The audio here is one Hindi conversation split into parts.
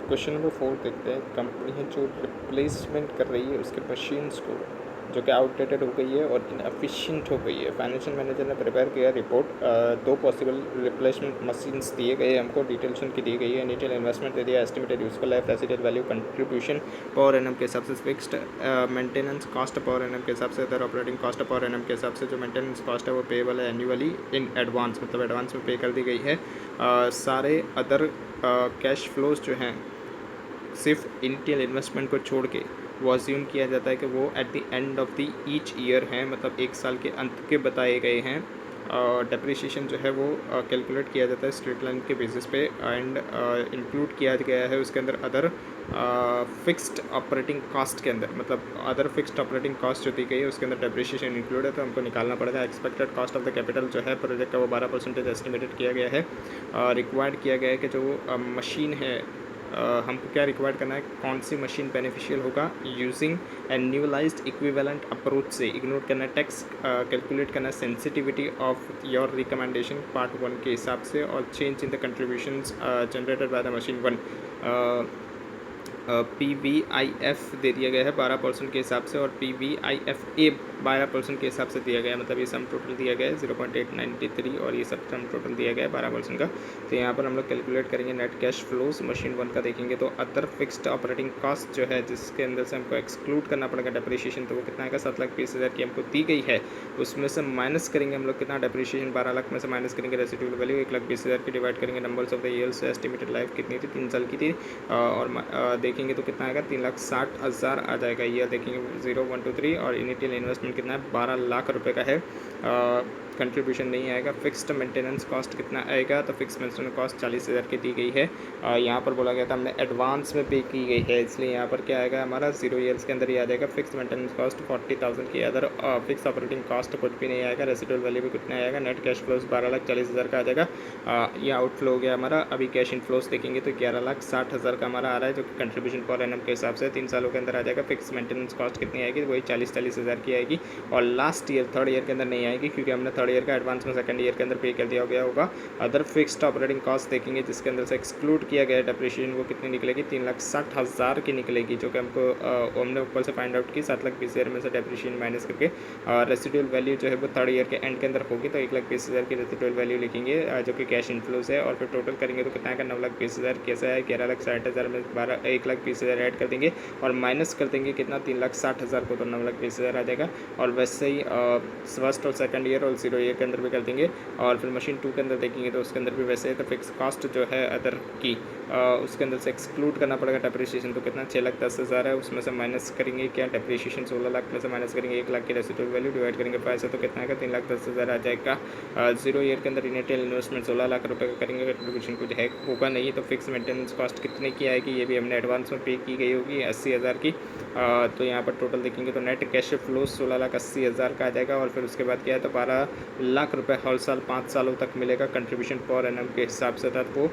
क्वेश्चन नंबर 4 देखते हैं। कंपनी है जो रिप्लेसमेंट कर रही है उसके मशीन्स को, जो कि आउटडेटेड हो गई है और इनएफिशिएंट हो गई है। फाइनेंशियल मैनेजर ने प्रिपेयर किया रिपोर्ट। दो पॉसिबल रिप्लेसमेंट मशीन्स दिए गए, हमको डिटेल्स उनकी दी गई है। इनिशियल इन्वेस्टमेंट दे दिया, estimated useful life, residual value, contribution per annum के हिसाब से, fixed maintenance cost per annum के हिसाब से, other operating cost per annum के हिसाब से। जो मेंटेनेंस कॉस्ट है वो पेएबल है एनुअली इन एडवांस, मतलब एडवांस में पे कर दी गई है। सारे अदर कैश फ्लोज जो हैं सिर्फ इनिशियल इन्वेस्टमेंट को छोड़ के वो अज्यूम किया जाता है कि वो at the end of the each year हैं, मतलब एक साल के अंत के बताए गए हैं। डेप्रिसिएशन जो है वो कैलकुलेट किया जाता है स्ट्रेट लाइन के बेसिस पे, एंड इंक्लूड किया गया है उसके अंदर अदर फिक्स्ड ऑपरेटिंग कॉस्ट के अंदर, मतलब अदर फिक्स्ड ऑपरेटिंग कॉस्ट जो दी गई है उसके अंदर डेप्रिसिएशन इंक्लूड है, तो हमको निकालना पड़ेगा। Expected cost of the capital जो है प्रोजेक्ट का वो 12% एस्टिमेटेड किया गया है। रिक्वायर्ड किया गया है कि जो मशीन है, हमको क्या रिक्वायर्ड करना है, कौन सी मशीन बेनिफिशियल होगा यूजिंग एन्यूअलाइज्ड इक्विवेलेंट अप्रोच से। इग्नोर करना है टैक्स, कैलकुलेट करना है sensitivity of your recommendation part 1 के हिसाब से, और change in the contributions generated by the machine 1। PVIF दे दिया गया है 12% के हिसाब से, और PVIFA 12% के हिसाब से दिया गया है, मतलब ये सम टोटल दिया गया है 0.893, और ये सब सम टोटल दिया गया है 12% का। तो यहाँ पर हम लोग कैलकुलेट करेंगे नेट कैश फ्लोज मशीन 1 का देखेंगे तो अदर फिक्स्ड ऑपरेटिंग कॉस्ट जो है जिसके अंदर से हमको एक्सक्लूड करना पड़ेगा डेप्रिसिएशन, तो वो कितना आएगा 7,20,000 की हमको दी गई है। उसमें से माइनस करेंगे हम लोग कितना, डेप्रिसिएशन 12 लाख में से माइनस करेंगे रेसिडुअल वैल्यू 1,20,000 की, डिवाइड करेंगे numbers of the years, estimated life कितनी थी 3 साल की थी, और देखेंगे तो कितना आएगा 3,60,000 आ जाएगा। ईयर देखेंगे 0, 1, 2, 3, और इनिशियल इन्वेस्टमेंट कितना है 12 लाख रुपए का है। कंट्रीब्यूशन नहीं आएगा। फिक्स्ड मेंटेनेंस कॉस्ट कितना आएगा, तो फिक्स मेंटेनेंस कॉस्ट 40,000 की दी गई है। यहाँ पर बोला गया था हमने एडवांस में पे की गई है, इसलिए यहाँ पर क्या आएगा हमारा 0 ईयर्स के अंदर ही आ जाएगा। फिक्स मेंटेनेंस कॉस्ट 40,000 की, अदर फिक्स ऑपरेटिंग कॉस्ट कुछ भी नहीं आएगा। रेसिडुअल वैल्यू भी कितना आएगा, नेट कैश फ्लोज 12,40,000 का आ जाएगा। ये आउटफ्लो हो गया हमारा। अभी कैश इनफ्लोज देखेंगे तो 11,60,000 का हमारा आ रहा है, जो कि कंट्रीब्यूशन पर एनम के हिसाब से 3 सालों के अंदर आ जाएगा। फिक्स मेंटेनेंस कॉस्ट कितनी आएगी, वही 40,000 की आएगी, और लास्ट ईयर थर्ड ईयर के अंदर नहीं आएगी, क्योंकि हमने थर्ड ईयर का एडवांस में सेकंड ईयर के अंदर पे कर दिया गया होगा। अदर फिक्स्ड ऑपरेटिंग कॉस्ट देखेंगे जिसके अंदर से एक्सक्लूड किया गया डेप्रिसिएशन, वो कितनी निकलेगी 3,60,000 की निकलेगी, जो कि हमको हमने ऊपर से फाइंड आउट की 7,20,000 में से डेप्रिसिएशन माइनस करके। रेसिडुअल वैल्यू जो है वो थर्ड ईयर के एंड के अंदर होगी, तो 1,20,000 की रेसिडुअल वैल्यू लिखेंगे, जो कि कैश इनफ्लोज है, और फिर टोटल करेंगे तो कितना आएगा 9,20,000 कैसा है, 11,60,000 में 1,20,000 ऐड कर देंगे, और माइनस कर देंगे कितना 3,60,000 को, तो 9,20,000 आ जाएगा। और वैसे ही फर्स्ट और सेकंड ईयर और 0 ईयर के अंदर भी कर देंगे, और फिर मशीन 2 के अंदर देखेंगे तो उसके अंदर भी वैसे है। तो फिक्स कॉस्ट जो है अदर की उसके अंदर से एक्सक्लूड करना पड़ेगा डेप्रिसिएशन, तो कितना 6,10,000 है, उसमें से माइनस करेंगे क्या डेप्रिसिएशन 16 लाख में से माइनस करेंगे 1 लाख की रेसिडुअल वैल्यू, डिवाइड करेंगे 5 से, तो कितना आएगा 3,10,000 आ जाएगा। 0 ईयर के अंदर इनिशियल इन्वेस्टमेंट 16 लाख रुपये का करेंगे, कंट्रीब्यूशन कुछ है होगा नहीं, तो फिक्स मेंटेनेंस कॉस्ट कितने की आएगी, ये भी हमने एडवांस में पे की गई होगी 80,000 की। तो यहाँ पर टोटल देखेंगे तो नेट कैश फ्लो 16,80,000 का आ जाएगा, और फिर उसके बाद क्या है तो 12 लाख रुपए हर साल 5 सालों तक मिलेगा कंट्रीब्यूशन पर एनम के हिसाब से था। तो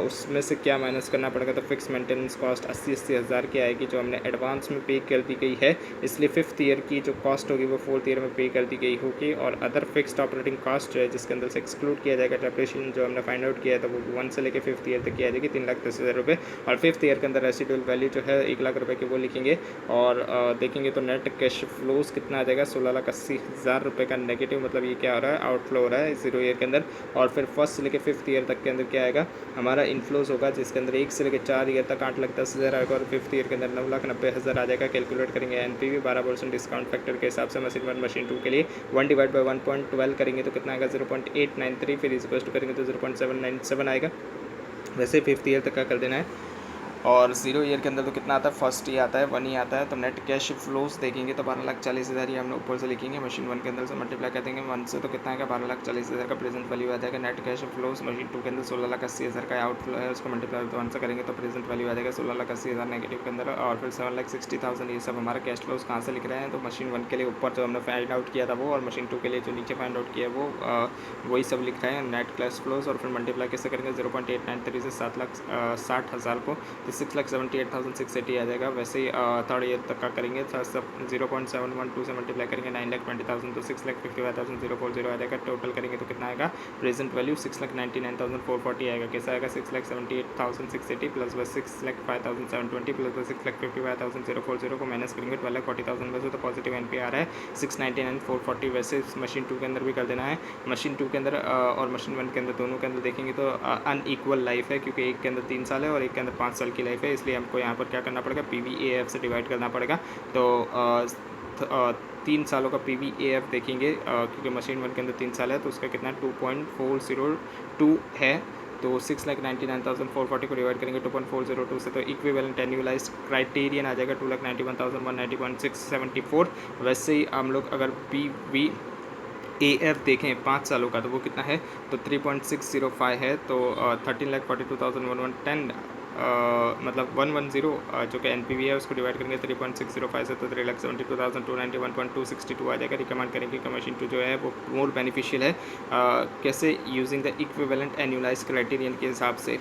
उसमें से क्या माइनस करना पड़ेगा, तो फिक्स मेंटेनेंस कॉस्ट 80,000 की आएगी, जो हमने एडवांस में पे कर दी गई है, इसलिए 5th ईयर की जो कॉस्ट होगी वो 4th ईयर में पे कर दी गई होगी। और अदर फिक्स्ड ऑपरेटिंग कॉस्ट जो है जिसके अंदर से एक्सक्लूड किया जाएगा डेप्रिसिएशन जो हमने फाइंड आउट किया है, तो वो 1 से लेकर 5th ईयर तक की आ जाएगी 3,10,000 रुपये, और 5th ईयर के अंदर रेसिडुअल वैल्यू जो है 1 लाख रुपये की वो लिखेंगे। और देखेंगे तो नेट कैश फ्लोज कितना आ जाएगा 16,80,000 रुपये का नेगेटिव, मतलब ये क्या हो रहा है आउटफ्लो हो रहा है 0 ईयर के अंदर। और फिर फर्स्ट से लेकर 5th ईयर तक के अंदर क्या आएगा हमारा इनफ्लोज होगा, जिसके अंदर 1 से लेकर 4 ईयर तक 8,10,000 आएगा, और 5th ईयर के अंदर 9,90,000 आ जाएगा। कैलकुलेट करेंगे एनपीवी 12% डिस्काउंट फैक्टर के हिसाब से मशीन 1 मशीन 2 के लिए 1 डिवाइड बाई 1.12 करेंगे तो कितना आएगा 0.893, फिर इस करेंगे तो 0.797 आएगा। वैसे 5th ईयर तक का कर देना है। और 0 ईयर के अंदर तो कितना आता है, फर्स्ट ही आता है 1 ही आता है। तो नेट कैश फ्लोज देखेंगे तो 12,40,000 ही हमने ऊपर से लिखेंगे, मशीन 1 के अंदर से मल्टीप्लाई कर देंगे 1 से, तो कितना आएगा 12,40,000 का प्रेजेंट वैल्यू आ जाएगा। नेट कैश फ्लोज मशीन 2 के अंदर 16,80,000 का आउटफ्लो है, उसको मल्टीप्लाई 1 से करेंगे तो प्रेजेंट वैल्यू आ जाएगा 16,80,000 नेगेटिव के अंदर। और फिर 7,60,000 ये सब हमारा कैश फ्लोज कहाँ से लिख रहे हैं, तो मशीन 1 के लिए ऊपर जो हमने फाइंड आउट किया था वो, और मशीन 2 के लिए जो नीचे फाइंड आउट किया वो वही सब लिख रहे हैं नेट कैश फ्लोज। और फिर मल्टीप्लाई कैसे करेंगे 0.893 से 7,60,000 को, तो तो 6,78,680 आ जाएगा। वैसे ही थर्ड ईयर तक का करेंगे तो सब 0.712 से मल्टीप्लाई करेंगे 9,20,000 तो 6,55,040 आ जाएगा। टोटल करेंगे तो कितना आएगा, प्रेजेंट वैल्यू 6,99,440 आएगा। कैसा आएगा, 6,78,680 प्लस बस 6,05,720 प्लस बस 6,55,040 को माइनस करेंगे 12,40,000 में से, तो पॉजिटिव एन पी आ रहा है 6,99,440। वैसे मशीन 2 के अंदर भी कर देना है। मशीन 2 के अंदर और मशीन 1 के अंदर दोनों के अंदर देखेंगे तो अनइक्वल लाइफ है, क्योंकि एक के अंदर 3 साल है और एक के अंदर 5 साल की लाइफ है। इसलिए हमको यहाँ पर क्या करना पड़ेगा, PVAF से डिवाइड करना पड़ेगा। तो 3 सालों का PVAF देखेंगे, क्योंकि मशीन 1 के अंदर 3 साल है तो उसका कितना 2.402 है। तो 6,99,440 को डिवाइड करेंगे 2.402 से, तो इक्विवेलेंट एन्युअलाइज्ड क्राइटेरियन आ जाएगा 2,91,190.674। वैसे ही हम लोग अगर PVAF देखें 5 सालों का तो वो कितना है, तो 3.605 है। तो 13,42,110 मतलब 110 जो कि NPV है उसको डिवाइड करेंगे 3.605 से, तो 3,72,291.262 आ जाएगा। रिकमेंड करेंगे कि मशीन 2 जो है वो मोर बेनिफिशियल है। कैसे, यूजिंग द इक्विवेलेंट एन्युअलाइज्ड क्राइटेरियन के हिसाब से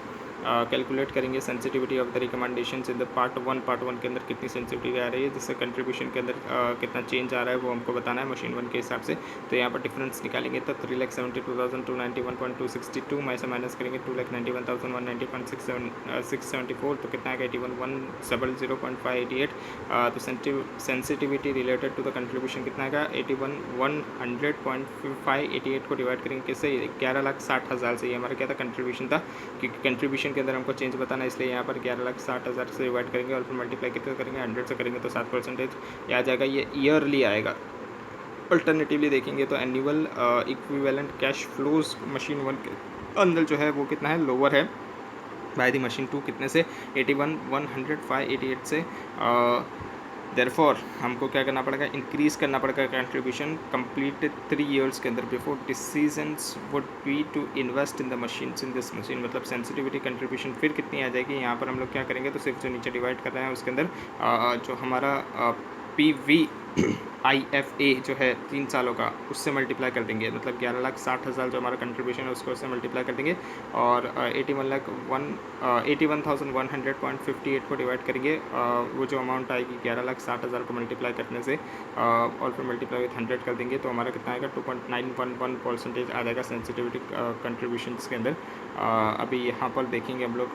कैलकुलेट करेंगे sensitivity of the recommendations in the part 1 के अंदर कितनी सेंसिटिविटी आ रही है, जिससे कंट्रीब्यूशन के अंदर कितना चेंज आ रहा है वो हमको बताना है मशीन 1 के हिसाब से। तो यहाँ पर डिफरेंस निकालेंगे तो 3,72,291.262 में से माइनस करेंगे 2,91,190.674, तो कितना आएगा 81,170.588। तो sensitivity related to the contribution कितना आएगा 81,100.588 को डिवाइड करेंगे किससे, 11,60,000 से। ये हमारा क्या था, कंट्रीब्यूशन था, क्योंकि कंट्रीब्यूशन के अंदर हमको चेंज बताना है, इसलिए यहाँ पर 11,60,000 से डिवाइड करेंगे और फिर मल्टीप्लाई कितना करेंगे 100 से करेंगे तो 7% आ जाएगा। ये ईयरली आएगा। अल्टरनेटिवली देखेंगे तो annual equivalent cash flows machine 1 के अंदर जो है वो कितना है, लोअर है बाय द मशीन 2 कितने से 81,100.588 से। देयरफॉर हमको क्या करना पड़ेगा, इंक्रीज़ करना पड़ेगा कंट्रीब्यूशन कंप्लीट 3 ईयर्स के अंदर before decisions would be to invest in the machines in this machine. मतलब सेंसिटिविटी कंट्रीब्यूशन फिर कितनी आ जाएगी, यहाँ पर हम लोग क्या करेंगे तो सिर्फ जो नीचे डिवाइड कर रहे हैं उसके अंदर जो हमारा PVIFA जो है 3 सालों का उससे मल्टीप्लाई कर देंगे, मतलब 11,60,000 जो हमारा कंट्रीब्यूशन है उसको उससे मल्टीप्लाई कर देंगे और 81,100.58 को डिवाइड करेंगे। वो जो अमाउंट आएगी 11,60,000 को मल्टीप्लाई करने से और फिर मल्टीप्लाई विथ 100 कर देंगे, तो हमारा कितना आएगा 2.911% आ जाएगा सेंसिटिविटी कंट्रीब्यूशन के अंदर। अभी यहाँ पर देखेंगे हम लोग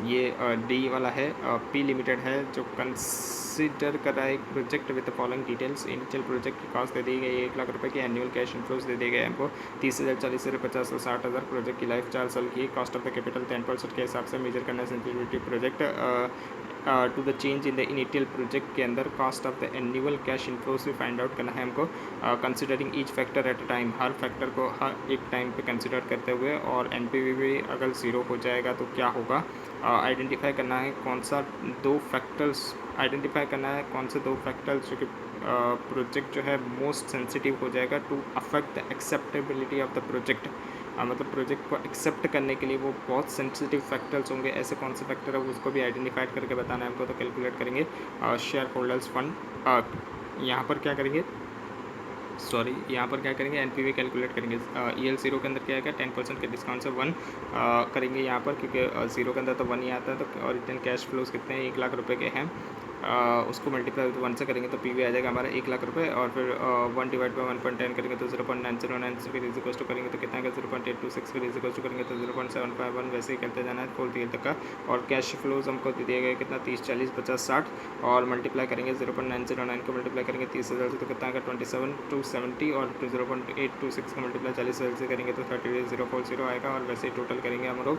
ये डी वाला है, P लिमिटेड है जो कंसिडर कर रहा है एक project with the following details. Initial project की कॉस्ट दे दी गई 1 लाख रुपए की, एनुअल कैश इनफ्लोज दे दिए गए हमको 30,000, 40,000, 50,000, 60,000। प्रोजेक्ट की लाइफ 4 साल की, कॉस्ट ऑफ द कैपिटल 10% के हिसाब से मेजर करना है sensitivity project to the change in the initial project के अंदर। Cost of the annual cash inflows भी फाइंड आउट करना है हमको, considering each factor at a time, हर फैक्टर को हर एक टाइम पे कंसिडर करते हुए। और NPV भी अगर 0 हो जाएगा तो क्या होगा, आइडेंटिफाई करना है कौन सा 2 फैक्टर्स जो कि प्रोजेक्ट जो है मोस्ट सेंसिटिव हो जाएगा to affect the acceptability of the project. मतलब प्रोजेक्ट को एक्सेप्ट करने के लिए वो बहुत सेंसिटिव फैक्टर्स होंगे, ऐसे कौन से फैक्टर है उसको भी आइडेंटिफाइड करके बताना है हमको। तो कैलकुलेट करेंगे शेयर होल्डर्स फंड, यहाँ पर क्या करेंगे यहाँ पर क्या करेंगे NPV कैलकुलेट करेंगे। EL0 के अंदर क्या आएगा 10% के डिस्काउंट से 1 करेंगे यहाँ पर, क्योंकि 0 के अंदर तो 1 ही आता है। तो और रिटर्न कैश फ्लोज कितने हैं 1 लाख रुपए के हैं, उसको मल्टीप्लाई विद 1 से करेंगे तो PV आ जाएगा हमारा 1 लाख रुपए। और फिर 1 डिवाइड बाई 1.10 करेंगे तो 0.909 फिर इज इक्वल टू करेंगे तो कितना आएगा 0.826 फिर इज इक्वल टू करेंगे तो 0.751। वैसे ही करते जाना है 4 ईयर तक का। और कैश फ्लोज हमको दिए गए कितना 30, 40, 50, 60 और मल्टीप्लाई करेंगे 0.909 को मल्टीप्लाई करेंगे 30,000 से तो कितना आएगा 27,270 और 0.826 का मल्टीप्लाई 40,000 से करेंगे तो 38,040 आएगा। और वैसे ही टोटल करेंगे हम लोग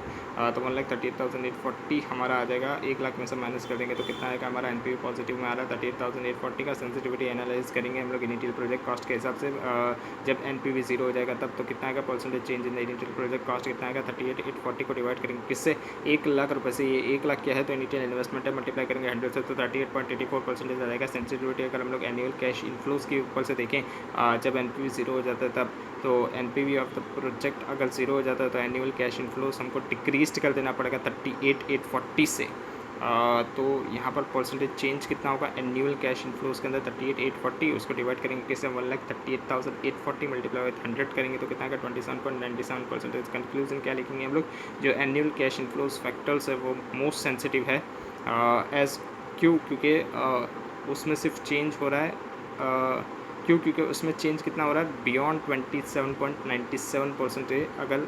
तो 1,38,840 हमारा आ जाएगा। 1 लाख में से माइनस कर देंगे तो कितना आएगा हमारा NPV पॉजिटिव में आ रहा है 38,840 का। सेंसिटिविटी एनालाइज करेंगे हम लोग इनिशियल प्रोजेक्ट कॉस्ट के हिसाब से, जब NPV 0 हो जाएगा तब तो कितना आएगा percentage change in the initial project cost कितना आएगा 38,840 को डिवाइड करेंगे किससे 1 लाख रुपये से। ये 1 लाख क्या है तो इनिशियल इन्वेस्टमेंट है, मल्टीप्लाई करेंगे 100 से तो 38.84% आ जाएगा। सेंसिटिविटी अगर हम लोग एनुअल कैश इनफ्लोज के ऊपर से देखें जब NPV 0 हो जाता है तब, तो NPV ऑफ द प्रोजेक्ट अगर 0 हो जाता है तो एनुअल कैश इनफ्लोज हमको डिक्रीज कर देना पड़ेगा 38,840 से। तो यहाँ पर परसेंटेज चेंज कितना होगा एनुअल कैश इनफ्लोज के अंदर 38,840, उसको डिवाइड करेंगे किससे 1,38,840 मल्टीप्लाई विथ 100 करेंगे तो कितना का 27.97%। कंक्लूजन क्या लिखेंगे हम लोग, जो एनुअल कैश इनफ्लोज फैक्टर्स है वो मोस्ट सेंसिटिव है एज क्यों, क्योंकि उसमें सिर्फ चेंज हो रहा है क्यों, क्योंकि उसमें चेंज कितना हो रहा है बियॉन्ड 27.97%। अगर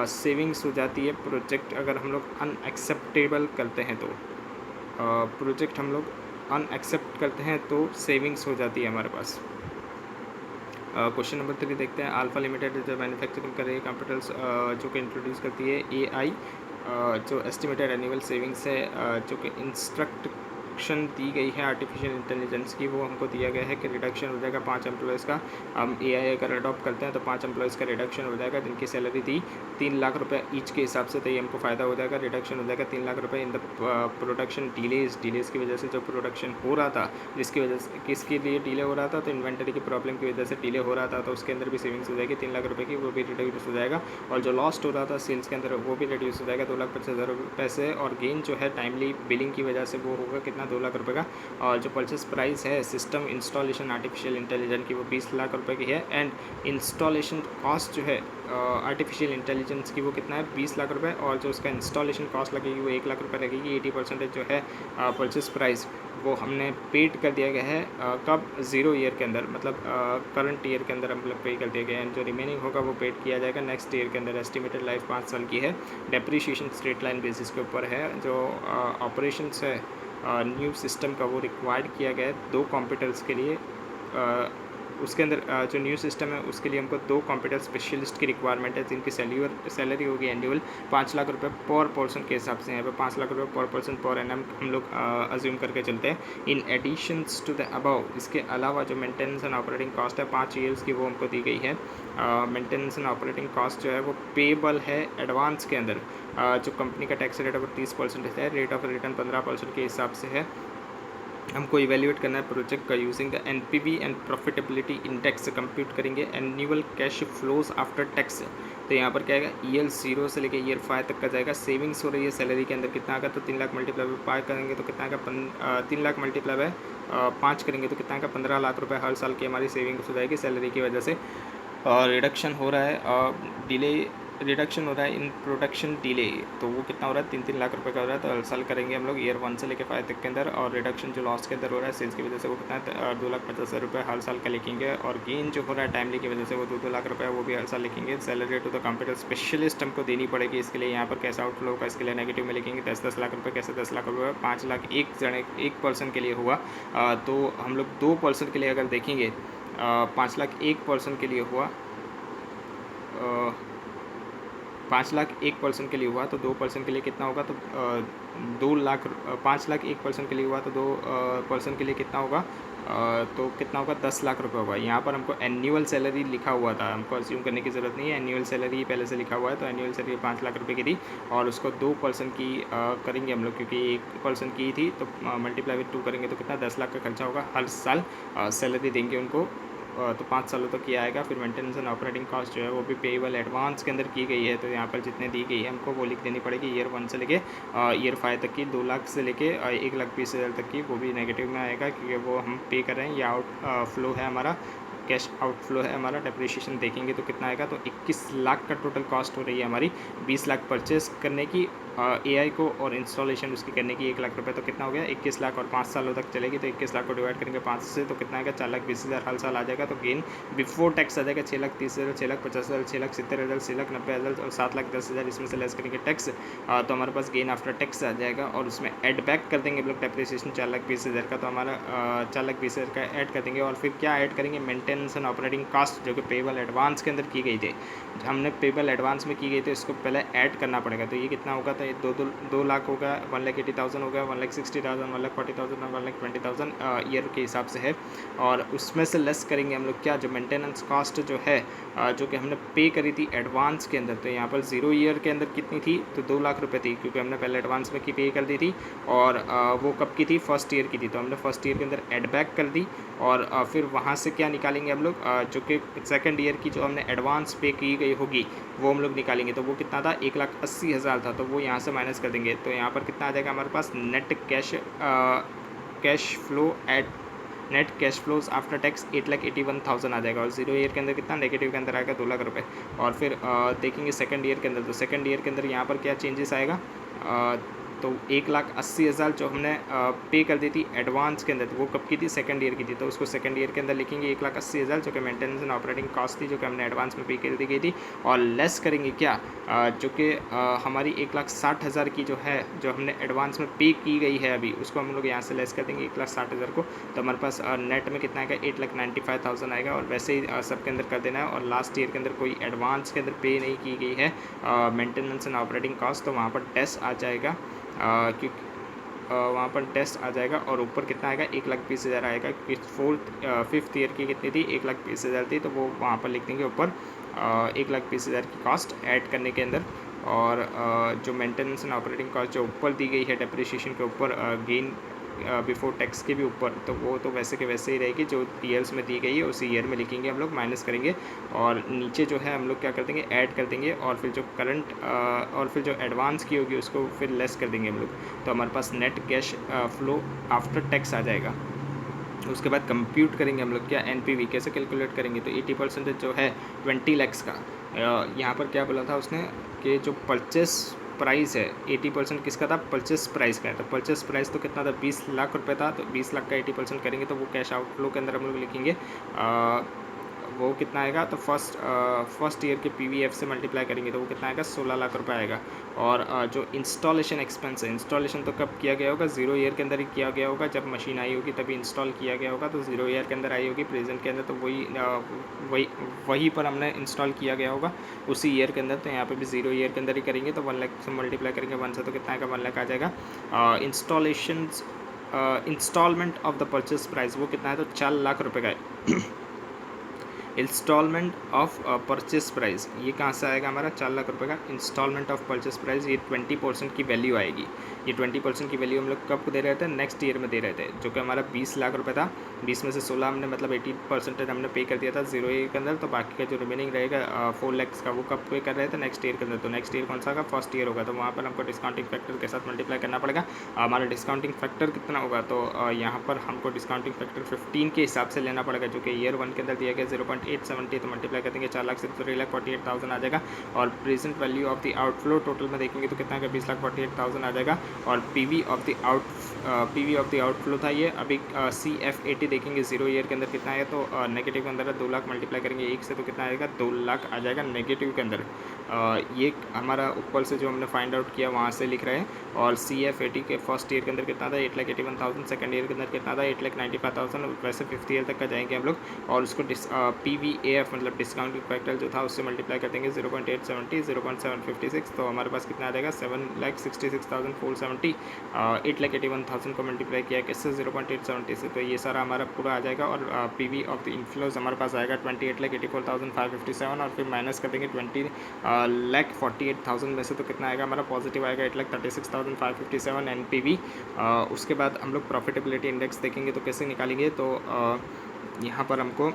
सेविंग्स हो जाती है प्रोजेक्ट, अगर हम लोग अनएक्सेप्टेबल करते हैं तो प्रोजेक्ट हम लोग अनएक्सेप्ट करते हैं तो सेविंग्स हो जाती है हमारे पास। क्वेश्चन नंबर 3 देखते हैं। अल्फा लिमिटेड जो मैन्युफैक्चरिंग कर रही है कंप्यूटर्स जो कि इंट्रोड्यूस करती है AI जो एस्टिमेटेड एनुअल सेविंग्स है जो कि इंस्ट्रक्शन दी गई है आर्टिफिशियल इंटेलिजेंस की, वो हमको दिया गया है कि रिडक्शन हो जाएगा 5 एम्प्लॉयज़ का। हम AI अगर अडॉप्ट करते हैं तो 5 एम्प्लॉयज़ का रिडक्शन हो जाएगा, जिनकी सैलरी थी 3 लाख रुपये ईच के हिसाब से, तो ये हमको फ़ायदा हो जाएगा, रिडक्शन हो जाएगा 3 लाख रुपये इन द प्रोडक्शन डिलेज़ की वजह से जो प्रोडक्शन हो रहा था, जिसकी वजह से किसके लिए डिले हो रहा था, तो इन्वेंटरी की प्रॉब्लम की वजह से डिले हो रहा था, तो उसके अंदर भी सेविंग्स हो जाएगी 3 लाख रुपये की, वो भी रिड्यूस हो जाएगा। और जो लॉस्ट हो रहा था सेल्स के अंदर वो भी रिड्यूस हो जाएगा 2,50,000 रुपये से। और गेन जो है टाइमली बिलिंग की वजह से वो होगा कितना 2 लाख रुपये का। और जो परचेस प्राइस है सिस्टम इंस्टॉलेशन आर्टिफिशियल इंटेलिजेंस की वो 20 लाख रुपये की है। एंड इंस्टॉलेशन कॉस्ट जो है आर्टिफिशियल इंटेलिजेंस की वो कितना है 20 लाख रुपये, और जो उसका इंस्टॉलेशन कॉस्ट लगेगी वो 1 लाख रुपये लगेगी। 80% जो है परचेस प्राइस वो हमने पेड कर दिया गया है कब 0 ईयर के अंदर, मतलब करंट ईयर के अंदर हम लोग पे कर दिया गया है। जो रिमेनिंग होगा वो पेड किया जाएगा नेक्स्ट ईयर के अंदर। एस्टिमेटेड लाइफ 5 साल की है। डेप्रीशिएशन स्ट्रेट लाइन बेसिस के ऊपर है। जो ऑपरेशंस है न्यू सिस्टम का वो रिक्वायर्ड किया गया है 2 कंप्यूटर्स के लिए। उसके अंदर जो न्यू सिस्टम है उसके लिए हमको 2 कंप्यूटर स्पेशलिस्ट की रिक्वायरमेंट है, जिनकी सैलरी होगी एनुअल 5 लाख रुपये पर पर्सन के हिसाब से। यहाँ पे 5 लाख रुपये पर पर्सन पर एनम हम लोग अज्यूम करके चलते हैं। इन एडिशंस टू द अबव, इसके अलावा जो मेंटेनेंस एंड ऑपरेटिंग कॉस्ट है 5 ईयर्स की वो हमको दी गई है। मेंटेनेंस एंड ऑपरेटिंग कॉस्ट जो है वो पेबल है एडवांस के अंदर। जो कंपनी का टैक्स रेट है वो 30% है। रेट ऑफ रिटर्न 15% के हिसाब से है। हमको इवेल्यूएट करना है प्रोजेक्ट का using the NPV and profitability index compute करेंगे। Annual cash flows after tax, तो यहाँ पर क्या आएगा ईयर 0 से लेकर ईयर 5 तक का जाएगा। सेविंग्स हो रही है सैलरी के अंदर कितना आएगा, तो 3 लाख मल्टीप्लाई बाय 5 करेंगे तो कितना आएगा 3 लाख मल्टीप्लाई बाय 5 करेंगे तो कितना आएगा 15 लाख रुपये हर साल की हमारी सेविंग्स हो जाएगी सैलरी की वजह से। रिडक्शन हो रहा है डिले, रिडक्शन हो रहा है इन प्रोडक्शन डिले, तो वो कितना हो रहा है 3-3 लाख रुपए का हो रहा है। तो हर साल करेंगे हम लोग ईयर 1 से लेकर 5 तक के अंदर। और रिडक्शन जो लॉस के अंदर हो रहा है सेल्स की वजह से वो कितना है 2,50,000 रुपये हर साल का लिखेंगे। और गेन जो हो रहा है टाइमली की वजह से वो 2-2 लाख रुपये वो भी हर साल लिखेंगे। Salary to the computer specialist हमको देनी पड़ेगी, इसके लिए यहाँ पर कैश आउटफ्लो होगा, इसके लिए नेगेटिव में लिखेंगे 10-10 लाख रुपये। कैसे 10 लाख रुपये 5 लाख एक पर्सन के लिए हुआ, तो हम लोग 2 पर्सन के लिए अगर देखेंगे 5 लाख एक पर्सन के लिए हुआ, 5 लाख एक पर्सन के लिए हुआ तो 2 पर्सन के लिए कितना होगा, तो 2 लाख 5 लाख एक पर्सन के लिए हुआ तो 2 पर्सन के लिए कितना होगा, तो कितना होगा 10 लाख रुपए होगा। यहाँ पर हमको एनुअल सैलरी लिखा हुआ था, हमको अस्यूम करने की ज़रूरत नहीं है, एनुअल सैलरी पहले से लिखा हुआ है। तो एनुअल सैलरी 5 लाख रुपए की थी और उसको 2 पर्सन की करेंगे हम लोग, क्योंकि 1 पर्सन की थी तो मल्टीप्लाई विद 2 करेंगे तो कितना 10 लाख का खर्चा होगा हर साल सैलरी देंगे उनको। तो 5 सालों तक ये आएगा। फिर मेंटेनेंस एंड ऑपरेटिंग कॉस्ट जो है वो भी पेएबल एडवांस के अंदर की गई है, तो यहाँ पर जितने दी गई है हमको वो लिख देनी पड़ेगी। ईयर 1 से लेके ईयर 5 तक की 2 लाख से लेके 1,20,000 तक की, वो भी नेगेटिव में आएगा क्योंकि वो हम पे कर रहे हैं। ये आउट फ्लो है हमारा, कैश आउटफ्लो है हमारा। डेप्रिशिएशन देखेंगे तो कितना आएगा, तो 21 लाख का टोटल कॉस्ट हो रही है हमारी। 20 लाख परचेस करने की AI को और इंस्टॉलेशन उसकी करने की 1 लाख रुपये, तो कितना हो गया 21 लाख। और 5 सालों तक चलेगी तो 21 लाख को डिवाइड करेंगे 5 से तो कितना आएगा 4,20,000 हर साल आ जाएगा। तो गेन बिफोर टैक्स आ जाएगा 6,30,000, 6,50,000, 6,70,000, 6,90,000 और 7,10,000, इसमें से लेस करेंगे टैक्स तो हमारे पास गेन आफ्टर टैक्स आ जाएगा। और उसमें ऐड बैक कर देंगे हम लोग डेप्रिसिएशन 4,20,000 का, तो हमारा 4,20,000 का ऐड कर देंगे। और फिर क्या ऐड करेंगे, मेंटेनेंस एंड ऑपरेटिंग कॉस्ट जो कि पेबल एडवांस के अंदर की गई थी, हमने पेबल एडवांस में की गई थी, इसको पहले ऐड करना पड़ेगा। तो ये कितना होगा, तो ये 2 लाख होगा, 1,80,000 होगा, 1,60,000, 1,40,000 और 1,20,000 ईयर के हिसाब से है। और उसमें से लेस करेंगे हम लोग क्या, जो मेंटेनेंस कॉस्ट जो है जो कि हमने पे करी थी एडवांस के अंदर। तो यहाँ पर 0 ईयर के अंदर कितनी थी, तो 2 लाख रुपये थी, क्योंकि हमने पहले एडवांस में की पे कर दी थी। और वो कब की थी, फर्स्ट ईयर की थी, तो हमने फर्स्ट ईयर के अंदर ऐड बैक कर दी। और फिर वहाँ से क्या निकालेंगे हम लोग, जो कि सेकंड ईयर की जो हमने एडवांस पे की गई होगी वो हम लोग निकालेंगे। तो वो कितना था, 1,80,000 था, तो वो यहाँ यहाँ से माइनस कर देंगे तो यहाँ पर कितना आ जाएगा हमारे पास net cash flow at net cash flows after tax 8,81,000 आ जाएगा। और 0 ईयर के अंदर कितना नेगेटिव के अंदर आएगा 2 लाख रुपये। और फिर देखेंगे सेकंड ईयर के अंदर, तो सेकंड ईयर के अंदर यहाँ पर क्या चेंजेस आएगा, तो 1,80,000 जो हमने पे कर दी थी एडवांस के अंदर, तो वो कब की थी, सेकंड ईयर की थी, तो उसको सेकंड ईयर के अंदर लिखेंगे 1,80,000 जो कि मेंटेनेंस एंड ऑपरेटिंग कॉस्ट थी, जो कि हमने एडवांस में पे कर दी गई थी। और लेस करेंगे क्या, जो कि हमारी 1,60,000 की जो है, जो हमने एडवांस में पे की गई है अभी, उसको हम लोग यहाँ से लेस कर देंगे 1,60,000 को। तो हमारे पास नेट में कितना आएगा, 8,95,000 आएगा। और वैसे ही सब के अंदर कर देना है। और लास्ट ईयर के अंदर कोई एडवांस के अंदर पे नहीं की गई है मेंटेनेंस एंड ऑपरेटिंग कॉस्ट, तो वहाँ पर टेस्ट आ जाएगा, क्योंकि वहाँ पर टेस्ट आ जाएगा। और ऊपर कितना आएगा, 1,20,000 आएगा, क्योंकि फिफ्थ ईयर की कितनी थी, 1,20,000 थी, तो वो वहाँ पर लिख देंगे ऊपर 1,20,000 की कॉस्ट ऐड करने के अंदर। और जो मेंटेनेंस एंड ऑपरेटिंग कॉस्ट जो ऊपर दी गई है डेप्रिसिएशन के ऊपर, गेन बिफोर टैक्स के भी ऊपर, तो वो तो वैसे के वैसे ही रहेगी, जो ईयर्स में दी गई है उसी ईयर में लिखेंगे हम लोग, माइनस करेंगे। और नीचे जो है हम लोग क्या कर देंगे, ऐड कर देंगे। और फिर जो करंट और फिर जो एडवांस की होगी उसको फिर लेस कर देंगे हम लोग। तो हमारे पास net cash flow after tax आ जाएगा। उसके बाद कंप्यूट करेंगे हम लोग क्या, एनपीवी कैसे कैलकुलेट करेंगे, तो 80% जो है 20 लाख का, यहाँ पर क्या बोला था उसने कि जो परचेस प्राइस है 80% किसका था, परचेस प्राइस का है। तो परचेस प्राइस तो कितना था, 20 लाख रुपए था, तो 20 लाख का 80% करेंगे तो वो कैश आउटफ्लो के अंदर हम लोग लिखेंगे वो कितना आएगा, तो फर्स्ट ईयर के पीवीएफ से मल्टीप्लाई करेंगे तो वो कितना आएगा, 16 लाख रुपए आएगा। और जो इंस्टॉलेशन एक्सपेंस है, इंस्टॉलेशन तो कब किया गया होगा, 0 ईयर के अंदर ही किया गया होगा, जब मशीन आई होगी तभी इंस्टॉल किया गया होगा, तो 0 ईयर के अंदर आई होगी, प्रेजेंट के अंदर तो वही पर हमने इंस्टॉल किया गया होगा उसी ईयर के अंदर। तो यहाँ पे भी 0 ईयर के अंदर ही करेंगे, तो 1 लाख से मल्टीप्लाई करेंगे 1 से, तो कितना आएगा, 1 लाख आ जाएगा। Instalment of the purchase price वो कितना है, तो 4 लाख रुपये का है। इंस्टॉलमेंट ऑफ परचेस प्राइस ये कहाँ से आएगा हमारा, 4 लाख रुपये का इंस्टॉलमेंट ऑफ परचेस प्राइस, ये 20% की वैल्यू आएगी। ये 20% की वैल्यू हम लोग कब दे रहे थे, नेक्स्ट ईयर में दे रहे थे, जो कि हमारा 20 लाख रुपये था। 20 में से 16 हमने मतलब 80% हमने पे कर दिया था 0 ईयर के अंदर, तो बाकी का जो रिमेनिंग रहेगा 4 लाख का वो कब पे कर रहे थे, नेक्स्ट ईयर के अंदर। तो नेक्स्ट ईयर कौन सा होगा, फर्स्ट ईयर होगा, तो वहाँ पर हमको डिस्काउंटिंग फैक्टर के साथ मल्टीप्लाई करना पड़ेगा। हमारा डिस्काउंटिंग फैक्टर कितना होगा, तो यहाँ पर हमको डिस्काउंटिंग फैक्टर 15 के हिसाब से लेना पड़ेगा, जो कि ईयर 1 के अंदर दिया गया 0.870, तो मल्टीप्लाई कर देंगे 4 लाख से 3,48,000 आ जाएगा। और present value of the outflow total में देखेंगे तो कितना का 20,48,000 आ जाएगा। और पीवी ऑफ द आउटफ्लो था ये, अभी CF80 देखेंगे 0 ईयर के अंदर कितना है, तो नेगेटिव के अंदर 2 लाख मल्टीप्लाई करेंगे 1 से, तो कितना आएगा, 2 लाख आ जाएगा नेगेटिव के अंदर। ये हमारा ऊपर से जो हमने फाइंड आउट किया वहाँ से लिख रहे हैं। और CF80 के फर्स्ट ईयर के अंदर कितना था, 8,81,000, सेकंड ईयर के अंदर कितना था, 8,95,000, वैसे फिफ्थ ईयर तक का जाएंगे हम लोग। और उसको PVAF मतलब डिस्काउंटिंग फैक्टर जो था उससे मल्टीप्लाई कर देंगे 0.870, 0.756, तो हमारे पास कितना आ जाएगा, 7,66,470। 8,81,000 को मल्टीप्लाई किया किससे, 0.870 से, तो ये सारा हमारा पूरा आ जाएगा। और PV ऑफ द इनफ्लोज हमारे पास आएगा 28,84,557, और फिर माइनस कर देंगे 20,48,000 में से, तो कितना आएगा हमारा, पॉजिटिव आएगा 8,36,557 NPV। उसके बाद हम लोग प्रॉफिटेबिलिटी इंडेक्स देखेंगे तो कैसे निकालेंगे, तो यहाँ पर हमको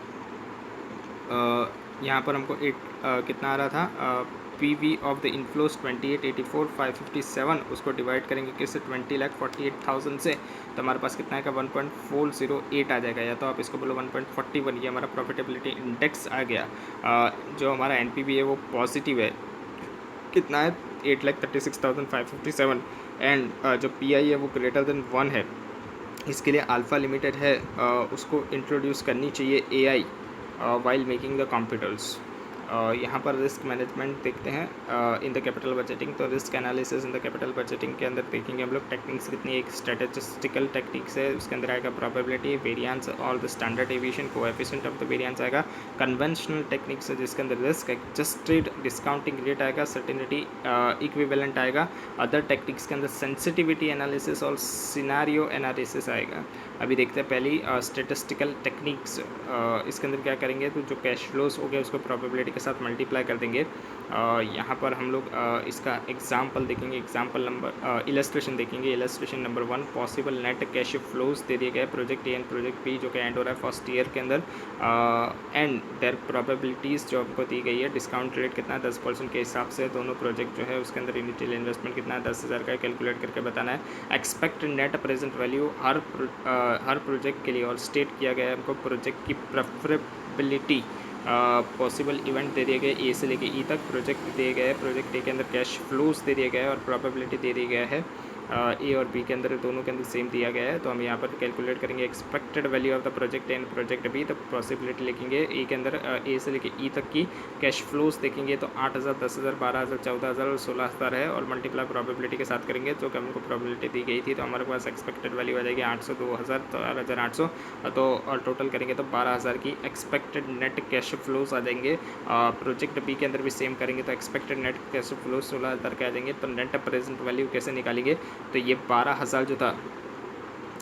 कितना आ रहा था, PV ऑफ द इनफ्लोज 28,84,557, उसको डिवाइड करेंगे किससे, 20,48,000 से, तो हमारे पास कितना आएगा, 1.408 आ जाएगा, या तो आप इसको बोलो 1.41। ये हमारा प्रॉफिटेबिलिटी इंडेक्स आ गया। जो हमारा NPV है वो पॉजिटिव है, कितना है, 8,36,557। एंड जो PI है वो ग्रेटर देन 1 है। इसके लिए अल्फ़ा लिमिटेड है, उसको इंट्रोड्यूस करनी चाहिए AI while making the computers. यहाँ पर रिस्क मैनेजमेंट देखते हैं इन द कैपिटल बजटिंग, तो risk analysis in the capital budgeting के अंदर देखेंगे हम लोग टेक्निक्स कितनी, एक स्ट्रेटेजिस्टिकल टेक्निक्स है, उसके अंदर आएगा प्रोबेबिलिटी, वेरिएंस और the standard deviation, coefficient of the variance आएगा। कन्वेंशनल टेक्निक्स है जिसके अंदर रिस्क एडजस्टेड डिस्काउंटिंग रेट आएगा, सर्टेनिटी इक्विवेलेंट आएगा। अदर टेक्निक्स के अंदर सेंसिटिविटी एनालिसिस और सिनारियो एनालिसिस आएगा। अभी देखते हैं पहली स्टेटिस्टिकल टेक्निक्स, इसके अंदर क्या करेंगे, तो जो कैश फ्लोज हो गया उसको प्रोबेबिलिटी के साथ मल्टीप्लाई कर देंगे। यहाँ पर हम लोग इसका एग्जाम्पल देखेंगे, एग्जाम्पल नंबर इलस्ट्रेशन देखेंगे। Illustration number 1, possible net cash flows दे दिए गए project A and project B जो कि एंड हो रहा है फर्स्ट ईयर के अंदर, एंड देयर प्रोबेबिलिटीज़ जो आपको दी गई है। डिस्काउंट रेट कितना है 10% के हिसाब से, दोनों प्रोजेक्ट जो है उसके अंदर इनिशियल इन्वेस्टमेंट कितना है 10,000 का, कैलकुलेट करके बताना है। एक्सपेक्ट नेट प्रेजेंट वैल्यू हर प्रोजेक्ट के लिए, और स्टेट किया गया है हमको प्रोजेक्ट की प्रेफरेबिलिटी। पॉसिबल इवेंट दे दिए गए ए से लेके ई तक, प्रोजेक्ट दिए गए हैं, प्रोजेक्ट ए के अंदर कैश फ्लोज दे दिए गए हैं और प्रोबेबिलिटी दे दी गया है। ए और बी के अंदर दोनों के अंदर सेम दिया गया है। तो हम यहाँ पर कैलकुलेट करेंगे expected value of the project and project B. तो पॉसिबिलिटी लिखेंगे ए के अंदर ए से लेके ई तक की कैश फ्लोज देखेंगे तो 8,000, 10,000, 12,000, 14,000 और 16,000 है, और मल्टीप्लाई प्रोबेबिलिटी के साथ करेंगे जो कि हमको प्रोबेबिलिटी दी गई थी। तो हमारे पास एक्सपेक्टेड वैल्यू आ जाएगी 800, 2,000, 4,800, तो और टोटल करेंगे तो 12,000 की एक्सपेक्टेड नेट कैश फ्लोज आ जाएंगे। प्रोजेक्ट बी के अंदर भी सेम करेंगे तो एक्सपेक्टेड नेट कैश फ्लोज 16,000 के आ जाएंगे। तो नेट प्रेजेंट वैल्यू कैसे निकालेंगे, तो ये 12,000 जो था,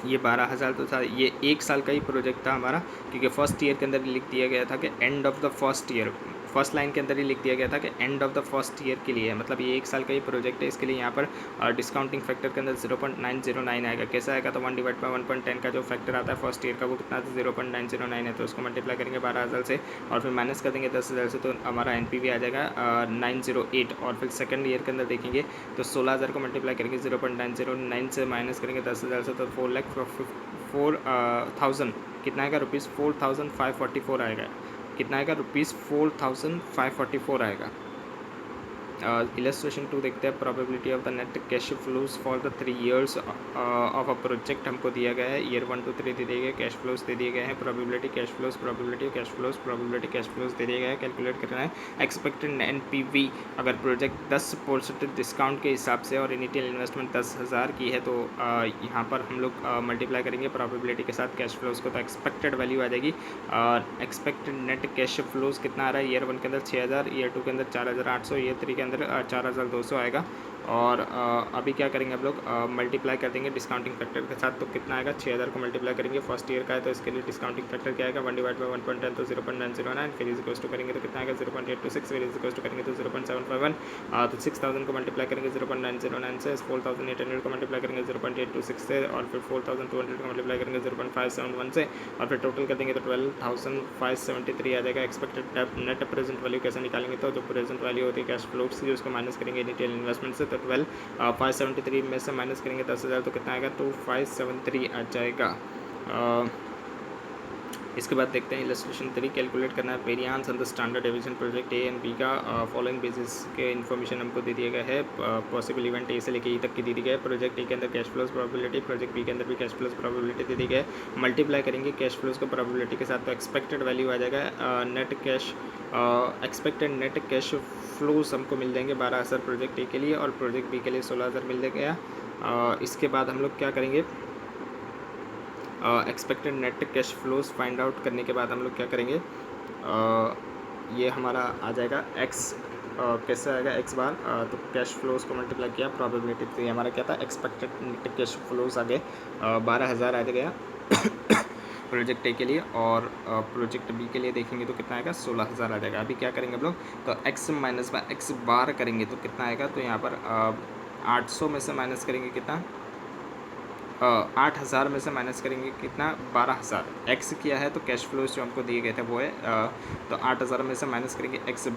ये 12,000 तो था, ये 1 साल का ही प्रोजेक्ट था हमारा, क्योंकि फर्स्ट ईयर के अंदर लिख दिया गया था कि end of the first year, first line के अंदर ही लिख दिया गया था कि end of the first year के लिए, मतलब ये 1 साल का ही प्रोजेक्ट है। इसके लिए यहाँ पर डिस्काउंटिंग फैक्टर के अंदर 0.909 आएगा। कैसा आएगा, तो 1/1.10 का जो फैक्टर आता है फर्स्ट ईयर का वो कितना था 0.909 है। तो उसको मल्टीप्लाई करेंगे 12,000 से और फिर माइनस कर देंगे 10,000 से, तो हमारा NPV आ जाएगा 908। और फिर सेकंड ईयर के अंदर देखेंगे तो 16,000 को मल्टीप्लाई करेंगे 0.909 से, माइनस करेंगे 10,000 से, तो 4,04,000 कितना आएगा रुपीज़ 4,544 आएगा। कितना आएगा रुपीज़ 4,544 आएगा। इलस्ट्रेशन 2 देखते हैं। Probability of the net cash flows for the 3 years of a project हमको दिया गया है। ईयर 1 to 3 दे दिए गए, कैश फ्लोज दे दिए गए हैं, probability cash flows, probability cash flows, probability cash flows दे दिए गए हैं। कैलकुलेट करना है एक्सपेक्टेड NPV। अगर प्रोजेक्ट 10% डिस्काउंट के हिसाब से और इनिशियल इन्वेस्टमेंट 10,000 की है तो यहाँ पर हम लोग मल्टीप्लाई करेंगे प्रोबेबिलिटी के साथ कैश फ्लोज को, तो एक्सपेक्टेड वैल्यू आ जाएगी। एक्सपेक्टेड नेट कैश फ्लोज कितना आ रहा है, ईयर 1 के अंदर 6,000, ईयर 2 के अंदर 4,800, ईयर 3 के अंदर 4,200 आएगा। और अभी क्या करेंगे हम लोग, मल्टीप्लाई कर देंगे डिस्काउंटिंग फैक्टर के साथ। तो कितना आएगा, 6,000 को मल्टीप्लाई करेंगे, फर्स्ट ईयर का है तो इसके लिए डिस्काउंटिंग फैक्टर क्या आएगा 1/1.10, तो 0.909, फिर इज इक्वल्स टू करेंगे तो कितना आएगा 0.826, फिर इज इक्वल्स टू करेंगे तो 0.751। तो 6,000 को मल्टीप्लाई करेंगे 0.909 से, 4,800 को मल्टीप्लाई करेंगे 0.826 से, और फिर 4,200 को मल्टीप्लाई करेंगे 0.571 से, और फिर टोटल कर देंगे तो 12,573 आ जाएगा। एक्सपेक्टेड नेट प्रेजेंट वैल्यू कैसे निकालेंगे, तो जो प्रेजेंट वैल्यू होती है कैश फ्लोज की उसको माइनस करेंगे इनिशियल इन्वेस्टमेंट से, तो 12,573 में से माइनस करेंगे 10,000 तो कितना आएगा 2,573 आ जाएगा। इसके बाद देखते हैं इलस्ट्रेशन 3। कैलकुलेट करना है variance on the standard division project A and B का। फॉलोइंग बेसिस के इन्फॉर्मेशन हमको दे दिया गया है। पॉसिबल इवेंट ए से लेके ई तक की दी गई है। प्रोजेक्ट ए के अंदर cash flows probability, project B के अंदर भी कैश फ्लोज प्रोबेबिलिटी दे दी गई है। मल्टीप्लाई करेंगे कैश फ्लोज को प्रोबेबिलिटी के साथ, तो एक्सपेक्टेड वैल्यू आ जाएगा net cash, expected net cash flows हमको मिल जाएंगे 12,000 प्रोजेक्ट ए के लिए, और प्रोजेक्ट बी के लिए 16,000 मिल गया। इसके बाद हम लोग क्या करेंगे, expected net cash flows find out करने के बाद हम लोग क्या करेंगे, ये हमारा आ जाएगा x, कैसे आएगा x बार, तो कैश फ्लोज को मल्टीप्लाई किया प्रोबेबिलिटी, तो ये हमारा क्या था एक्सपेक्टेड नेट कैश फ्लोज आ गए 12,000 आ गया प्रोजेक्ट ए के लिए, और प्रोजेक्ट बी के लिए देखेंगे तो कितना आएगा 16,000 आ जाएगा। अभी क्या करेंगे हम लोग, तो x माइनस बाय x बार करेंगे तो कितना आएगा, तो यहाँ पर 800 में से माइनस करेंगे कितना, 8,000 में से माइनस करेंगे कितना 12,000। एक्स किया है तो कैश फ्लोज जो हमको दिए गए थे वो है, तो 8,000 में से माइनस करेंगे एक्स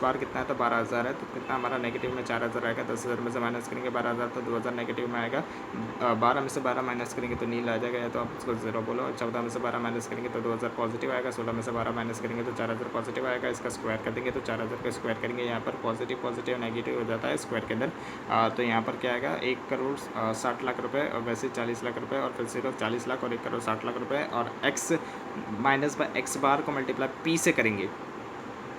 बार कितना है, तो 12,000 है, तो कितना हमारा नेगेटिव में 4,000 आएगा। 10,000 में से माइनस करेंगे 12,000 तो 2,000 नेगेटिव में आएगा। 12 में से 12 माइनस करेंगे तो नील आ जाएगा, या तो आप उसको 0 बोलो। और 14 में से 12 माइनस करेंगे तो 2,000 पॉजिटिव आएगा। 16 में से 12 माइनस करेंगे तो 4,000 पॉजिटिव आएगा। इसका स्क्वायर कर देंगे तो 4,000 का स्क्वायर करेंगे, यहाँ पर पॉजिटिव पॉजिटिव नेगेटिव हो जाता है स्क्वायर के अंदर। तो यहाँ पर क्या आएगा 1,60,00,000 रुपये, और वैसे 40 लाख रुपये, और फिर सिर्फ 40 लाख और 1,60,00,000 रुपये, और एक्स माइनस बाय एक्स बार को मल्टीप्लाई पी से करेंगे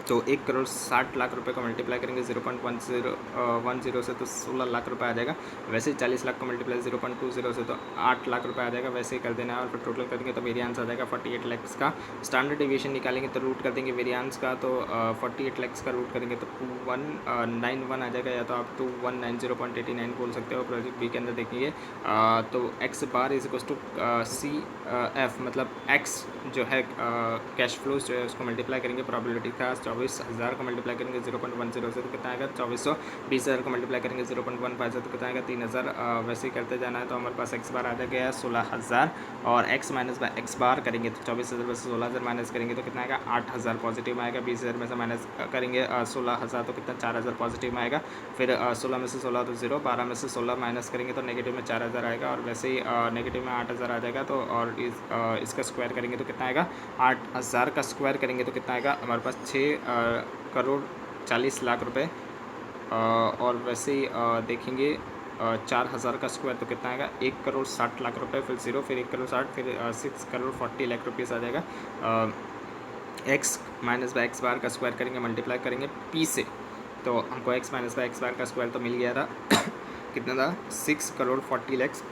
तो 1,60,00,000 रुपये को मल्टीप्लाई करेंगे 0.10 से तो 16 लाख रुपये आ जाएगा। वैसे ही 40 लाख को मल्टीप्लाई 0.20 से तो 8 लाख रुपये आ जाएगा। वैसे ही कर देना है, और फिर टोटल कर देंगे तो वेरिएंस आ जाएगा 48 लाख का। स्टैंडर्ड डिविएशन निकालेंगे तो रूट कर देंगे वेरिएंस का, तो 48 लाख का रूट करेंगे तो 2191 आ जाएगा, या तो आप 2190.89 बोल सकते हो। प्रोजेक्ट बी के अंदर देखेंगे तो x bar is equal to CF, मतलब एक्स जो है कैश फ्लोज जो है उसको मल्टीप्लाई करेंगे प्रोबेबिलिटी का 24,000 को मल्टीप्लाई करेंगे 0.10 से तो कितना आएगा 2400। 20,000 को मल्टीप्लाई करेंगे 0.15 से तो कितना आएगा 3,000। वैसे ही करते जाना है तो हमारे पास एक्स बार आ गया 16,000 और एक्स माइनस बाय एक्स बार करेंगे तो 24,000 में से 16,000 माइनस करेंगे तो कितना आएगा 8,000 पॉजिटिव में आएगा। 20,000 में से माइनस करेंगे 16,000 तो कितना 4,000 पॉजिटिव में आएगा। फिर 16 में से 16 तो 0, 12 में से 16 माइनस करेंगे तो नेगेटिव में 4,000 आएगा और वैसे ही नेगेटिव में 8,000 आ जाएगा। तो और इसका स्क्वायर करेंगे तो कितना आएगा 8,000 का स्क्वायर करेंगे तो कितना आएगा हमारे पास 6,40,00,000 रुपये। और वैसे ही देखेंगे 4,000 का स्क्वायर तो कितना आएगा 1,60,00,000 रुपये, फिर 0, फिर 1,60,00,000, फिर 6,40,00,000 रुपीज़ आ जाएगा। एक्स माइनस बाय एक्स बार का स्क्वायर करेंगे मल्टीप्लाई करेंगे पी से तो हमको एक्स माइनस बाय एक्स बार का स्क्वायर तो मिल गया था कितना था 6,40,00,000।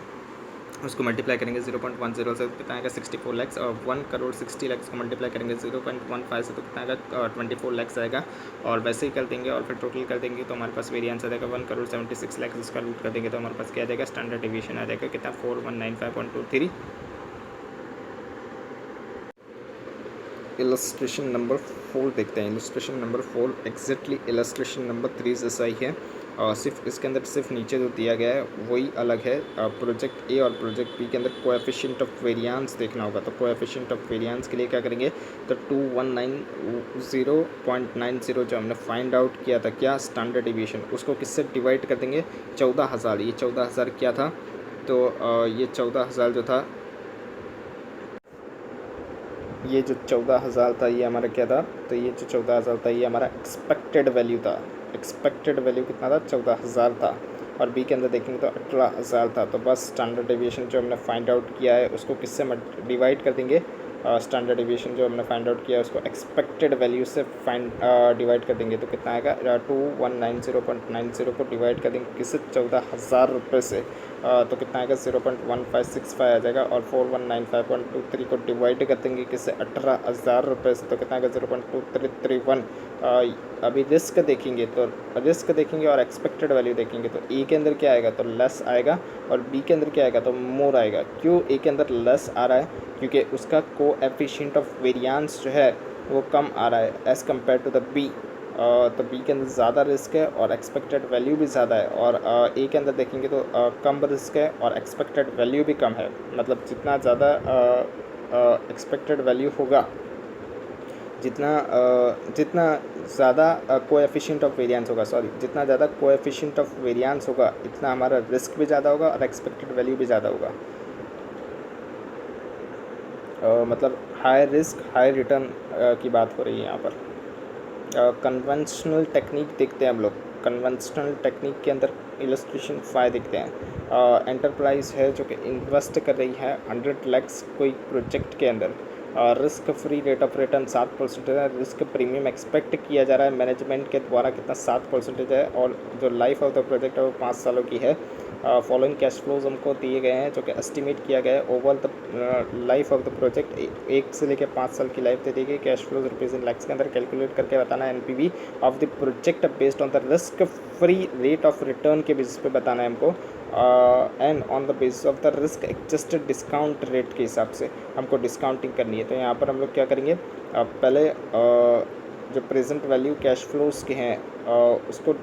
उसको मल्टीप्लाई करेंगे 0.10 से कितना आएगा 64 लाख और 1,60,00,000 को मल्टीप्लाई करेंगे 0.15 से तो कितना आएगा 24 लाख आएगा। और वैसे ही कर देंगे और फिर टोटल कर देंगे तो हमारे पास वेरिएंस आ जाएगा 1,76,00,000। इसका रूट कर देंगे तो हमारे पास क्या आ जाएगा स्टैंडर्ड डिवीजन आ जाएगा कितना 4195.23। इलस्ट्रेशन नंबर 4 देखते हैं। Illustration number 4 exactly illustration number 3 जैसा ही है और सिर्फ इसके अंदर सिर्फ नीचे जो दिया गया है वही अलग है। प्रोजेक्ट ए और प्रोजेक्ट बी के अंदर कोएफिशिएंट ऑफ वेरिएंस देखना होगा तो कोएफिशिएंट ऑफ वेरिएंस के लिए क्या करेंगे तो 2190.90 जो हमने फाइंड आउट किया था क्या स्टैंडर्ड डिवीजन उसको किससे डिवाइड कर देंगे 14,000। ये 14,000 क्या था तो ये 14,000 जो था ये जो 14,000 था ये हमारा क्या था तो ये जो 14,000 था ये हमारा एक्सपेक्टेड वैल्यू था। एक्सपेक्टेड वैल्यू कितना था 14,000 था और बी के अंदर देखेंगे तो 18,000 था। तो बस स्टैंडर्ड डेविएशन जो हमने फाइंड आउट किया है उसको किससे डिवाइड कर देंगे स्टैंडर्ड डेविएशन जो हमने फाइंड आउट किया है उसको एक्सपेक्टेड वैल्यू से डिवाइड कर देंगे तो कितना आएगा 2190.90 को डिवाइड कर देंगे किससे 14,000 रुपये से तो कितना आएगा 0.1565 आ जाएगा और 4195.23 को डिवाइड कर देंगे किससे 18,000 रुपये से तो कितना आएगा 0.2331। अभी रिस्क देखेंगे तो रिस्क देखेंगे और एक्सपेक्टेड वैल्यू देखेंगे तो ए के अंदर क्या आएगा तो लेस आएगा और बी के अंदर क्या आएगा तो मोर आएगा। क्यों ए के अंदर लेस आ रहा है क्योंकि उसका कोएफिशिएंट ऑफ वेरिएंस जो है वो कम आ रहा है as compare to the B. तो बी के अंदर ज़्यादा रिस्क है और एक्सपेक्टेड वैल्यू भी ज़्यादा है और ए के अंदर देखेंगे तो कम रिस्क है और एक्सपेक्टेड वैल्यू भी कम है। मतलब जितना ज़्यादा एक्सपेक्टेड वैल्यू होगा जितना ज़्यादा कोएफिशिएंट ऑफ वेरिएंस होगा जितना ज़्यादा कोएफिशिएंट ऑफ वेरिएंस होगा इतना हमारा रिस्क भी ज़्यादा होगा और एक्सपेक्टेड वैल्यू भी ज़्यादा होगा। मतलब हाई रिस्क हाई रिटर्न की बात हो रही है यहाँ पर। कन्वेंशनल टेक्निक देखते हैं हम लोग। कन्वेंशनल टेक्निक के अंदर इलस्ट्रेशन 5 देखते हैं। एंटरप्राइज है जो कि इन्वेस्ट कर रही है 100 लाख कोई प्रोजेक्ट के अंदर। Risk free rate of return 7% है। रिस्क प्रीमियम एक्सपेक्ट किया जा रहा है मैनेजमेंट के द्वारा कितना 7% है और जो लाइफ ऑफ द प्रोजेक्ट है वो 5 सालों की है। फॉलोइंग कैश फ्लोज हमको दिए गए हैं जो कि एस्टिमेट किया गया है over the life of the project 1 से लेकर 5 साल की लाइफ दे दी गई। Cash flows rupees in lakhs के अंदर कैलकुलेट करके बताना है। NPV of the project based on the risk free rate of return के बेसिस पे बताना है हमको and on the basis of the risk adjusted discount rate के हिसाब से हमको डिस्काउंटिंग करनी है। तो यहाँ पर हम लोग क्या करेंगे पहले जो प्रेजेंट वैल्यू कैश फ्लोज के हैं उसको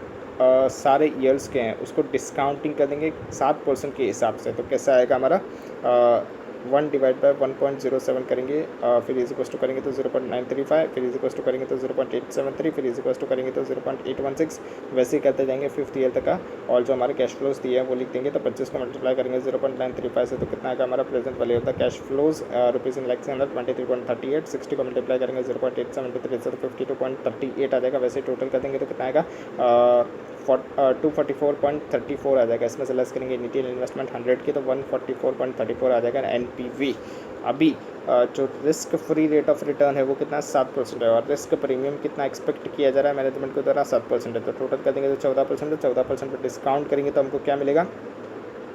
सारे ईयर्स के हैं उसको डिस्काउंटिंग कर देंगे 7% के हिसाब से। तो कैसा आएगा हमारा 1 डिवाइड बाय 1.07 करेंगे फिर इज इक्वल टू करेंगे तो 0.935 फिर इज इक्वल टू करेंगे तो 0.873 फिर इज इक्वल टू करेंगे तो 0.816 वैसे ही करते जाएंगे 5th ईयर तक का। और जो हमारे कैश फ्लोज दिए हैं वो लिख देंगे तो 25 को मल्टीप्लाई करेंगे 0.935 से तो कितना आएगा हमारा प्रेजेंट वैल्यू होता है cash flows rupees in lakhs के अंदर 23.38। 60 को मल्टीप्लाई करेंगे 0.873 से तो 52.38 आ जाएगा। वैसे टोटल कर देंगे तो कितना आएगा 244.34 आ जाएगा। इसमें से लेस करेंगे इनिशियल इन्वेस्टमेंट 100 की तो 144.34 आ जाएगा। एनपीवी अभी जो risk free rate of return है वो कितना 7% है और रिस्क प्रीमियम कितना एक्सपेक्ट किया जा रहा है मैनेजमेंट के द्वारा 7% है। तो टोटल कर देंगे तो 14% है। 14% पर डिस्काउंट करेंगे तो हमको क्या मिलेगा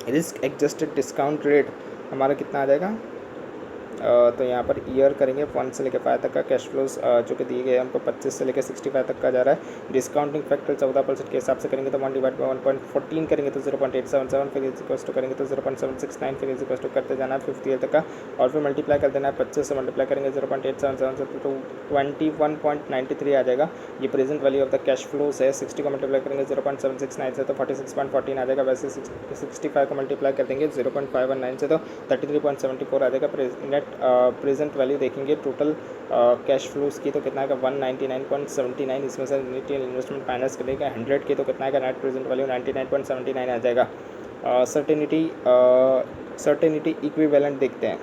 रिस्क एडजस्टेड डिस्काउंट रेट हमारा कितना आ जाएगा तो यहाँ पर ईयर करेंगे 1 से लेकर 5 तक का कैश फ्लोज जो कि दिए गए हैं हमको 25 से लेकर 65 तक का जा रहा है। डिस्काउंटिंग फैक्टर 14% के हिसाब से करेंगे तो 1/1.14 करेंगे तो 0.877, फिर इज इक्वल्स टू करेंगे तो 0.769, फिर इज इक्वल्स टू करते जाना है 50 ईयर तक का, और फिर मल्टीप्लाई कर देना है 25 से मल्टीप्लाई करेंगे 0.877 तो 21.93 आ जाएगा। ये present value of the cash flows है। 60 को मल्टीप्लाई करेंगे 0.769 से तो 46.14 आ जाएगा। वैसे 65 को मल्टीप्लाई कर देंगे 0.519 से तो 33.74 आ जाएगा। नेट प्रेजेंट वैल्यू देखेंगे टोटल कैश फ्लोज की तो कितना आएगा 199.79, इसमें से रिटेल इन्वेस्टमेंट फाइनेंस करेगा 100 की तो कितना आएगा नेट प्रेजेंट वैल्यू 99.79 आ जाएगा। सर्टेनिटी इक्विवेलेंट देखते हैं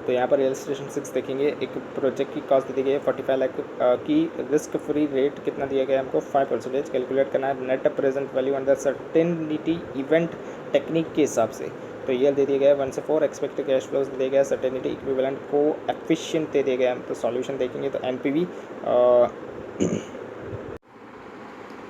तो यहाँ पर इलस्ट्रेशन 6 देखेंगे। एक प्रोजेक्ट की कॉस्ट दी गई है 45 लाख की, रिस्क फ्री रेट कितना दिया गया है हमको 5%। कैलकुलेट करना है net present value under certainty event technique के हिसाब से। तो ये दे दिया गया है 1 से 4, एक्सपेक्टेड कैश फ्लोज दे दिया गया है, सर्टेनिटी इक्विवेलेंट को एफिशिएंट दे दिया गया है। तो सॉल्यूशन देखेंगे तो एनपीवी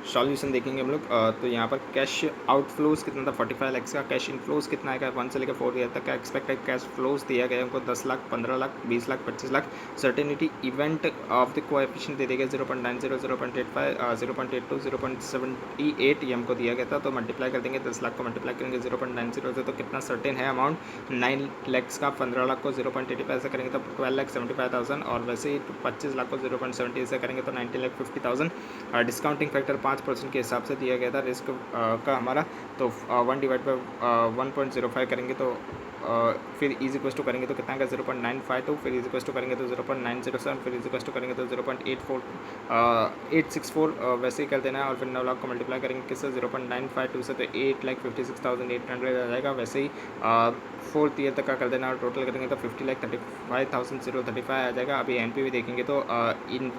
सॉल्यूशन देखेंगे हम लोग। तो यहाँ पर कैश आउटफ्लोज कितना था 45 लाख का, कैश इनफ्लोज कितना आएगा 1 से लेकर 4 ईयर तक का। एक्सपेक्टेड कैश फ्लोज दिया गया हमको 10 lakh, 15 lakh, 20 lakh, 25 lakh. Certainty event of the coefficient दे दिया गया 0.90, 0.85, 0.82, 0.78 ये हमको दिया गया था। तो मल्टीप्लाई कर देंगे 10 लाख को मल्टीप्लाई करेंगे 0.90 से तो कितना सर्टेन है अमाउंट 9 लाख का। 15 लाख को 0.85 से करेंगे तो 12,75,000, और वैसे ही 25 लाख को 0.70 से करेंगे तो 19,50,000। डिस्काउंटिंग फैक्टर 5% के हिसाब से दिया गया था रिस्क का हमारा। तो 1/1.05 करेंगे तो फिर इज इक्वल टू करेंगे तो कितना का 0.952, फिर इज इक्वल टू करेंगे तो 0.907, फिर इज इक्वल टू करेंगे तो 0.864 वैसे ही कर देना है। और फिर 9 लाख को मल्टीप्लाई करेंगे किससे 0.952 से तो 8,56,800 आ जाएगा। वैसे ही 4th ईयर तक का कर देना और टोटल करेंगे तो 50,35,035 आ जाएगा। अभी एनपीवी देखेंगे तो इन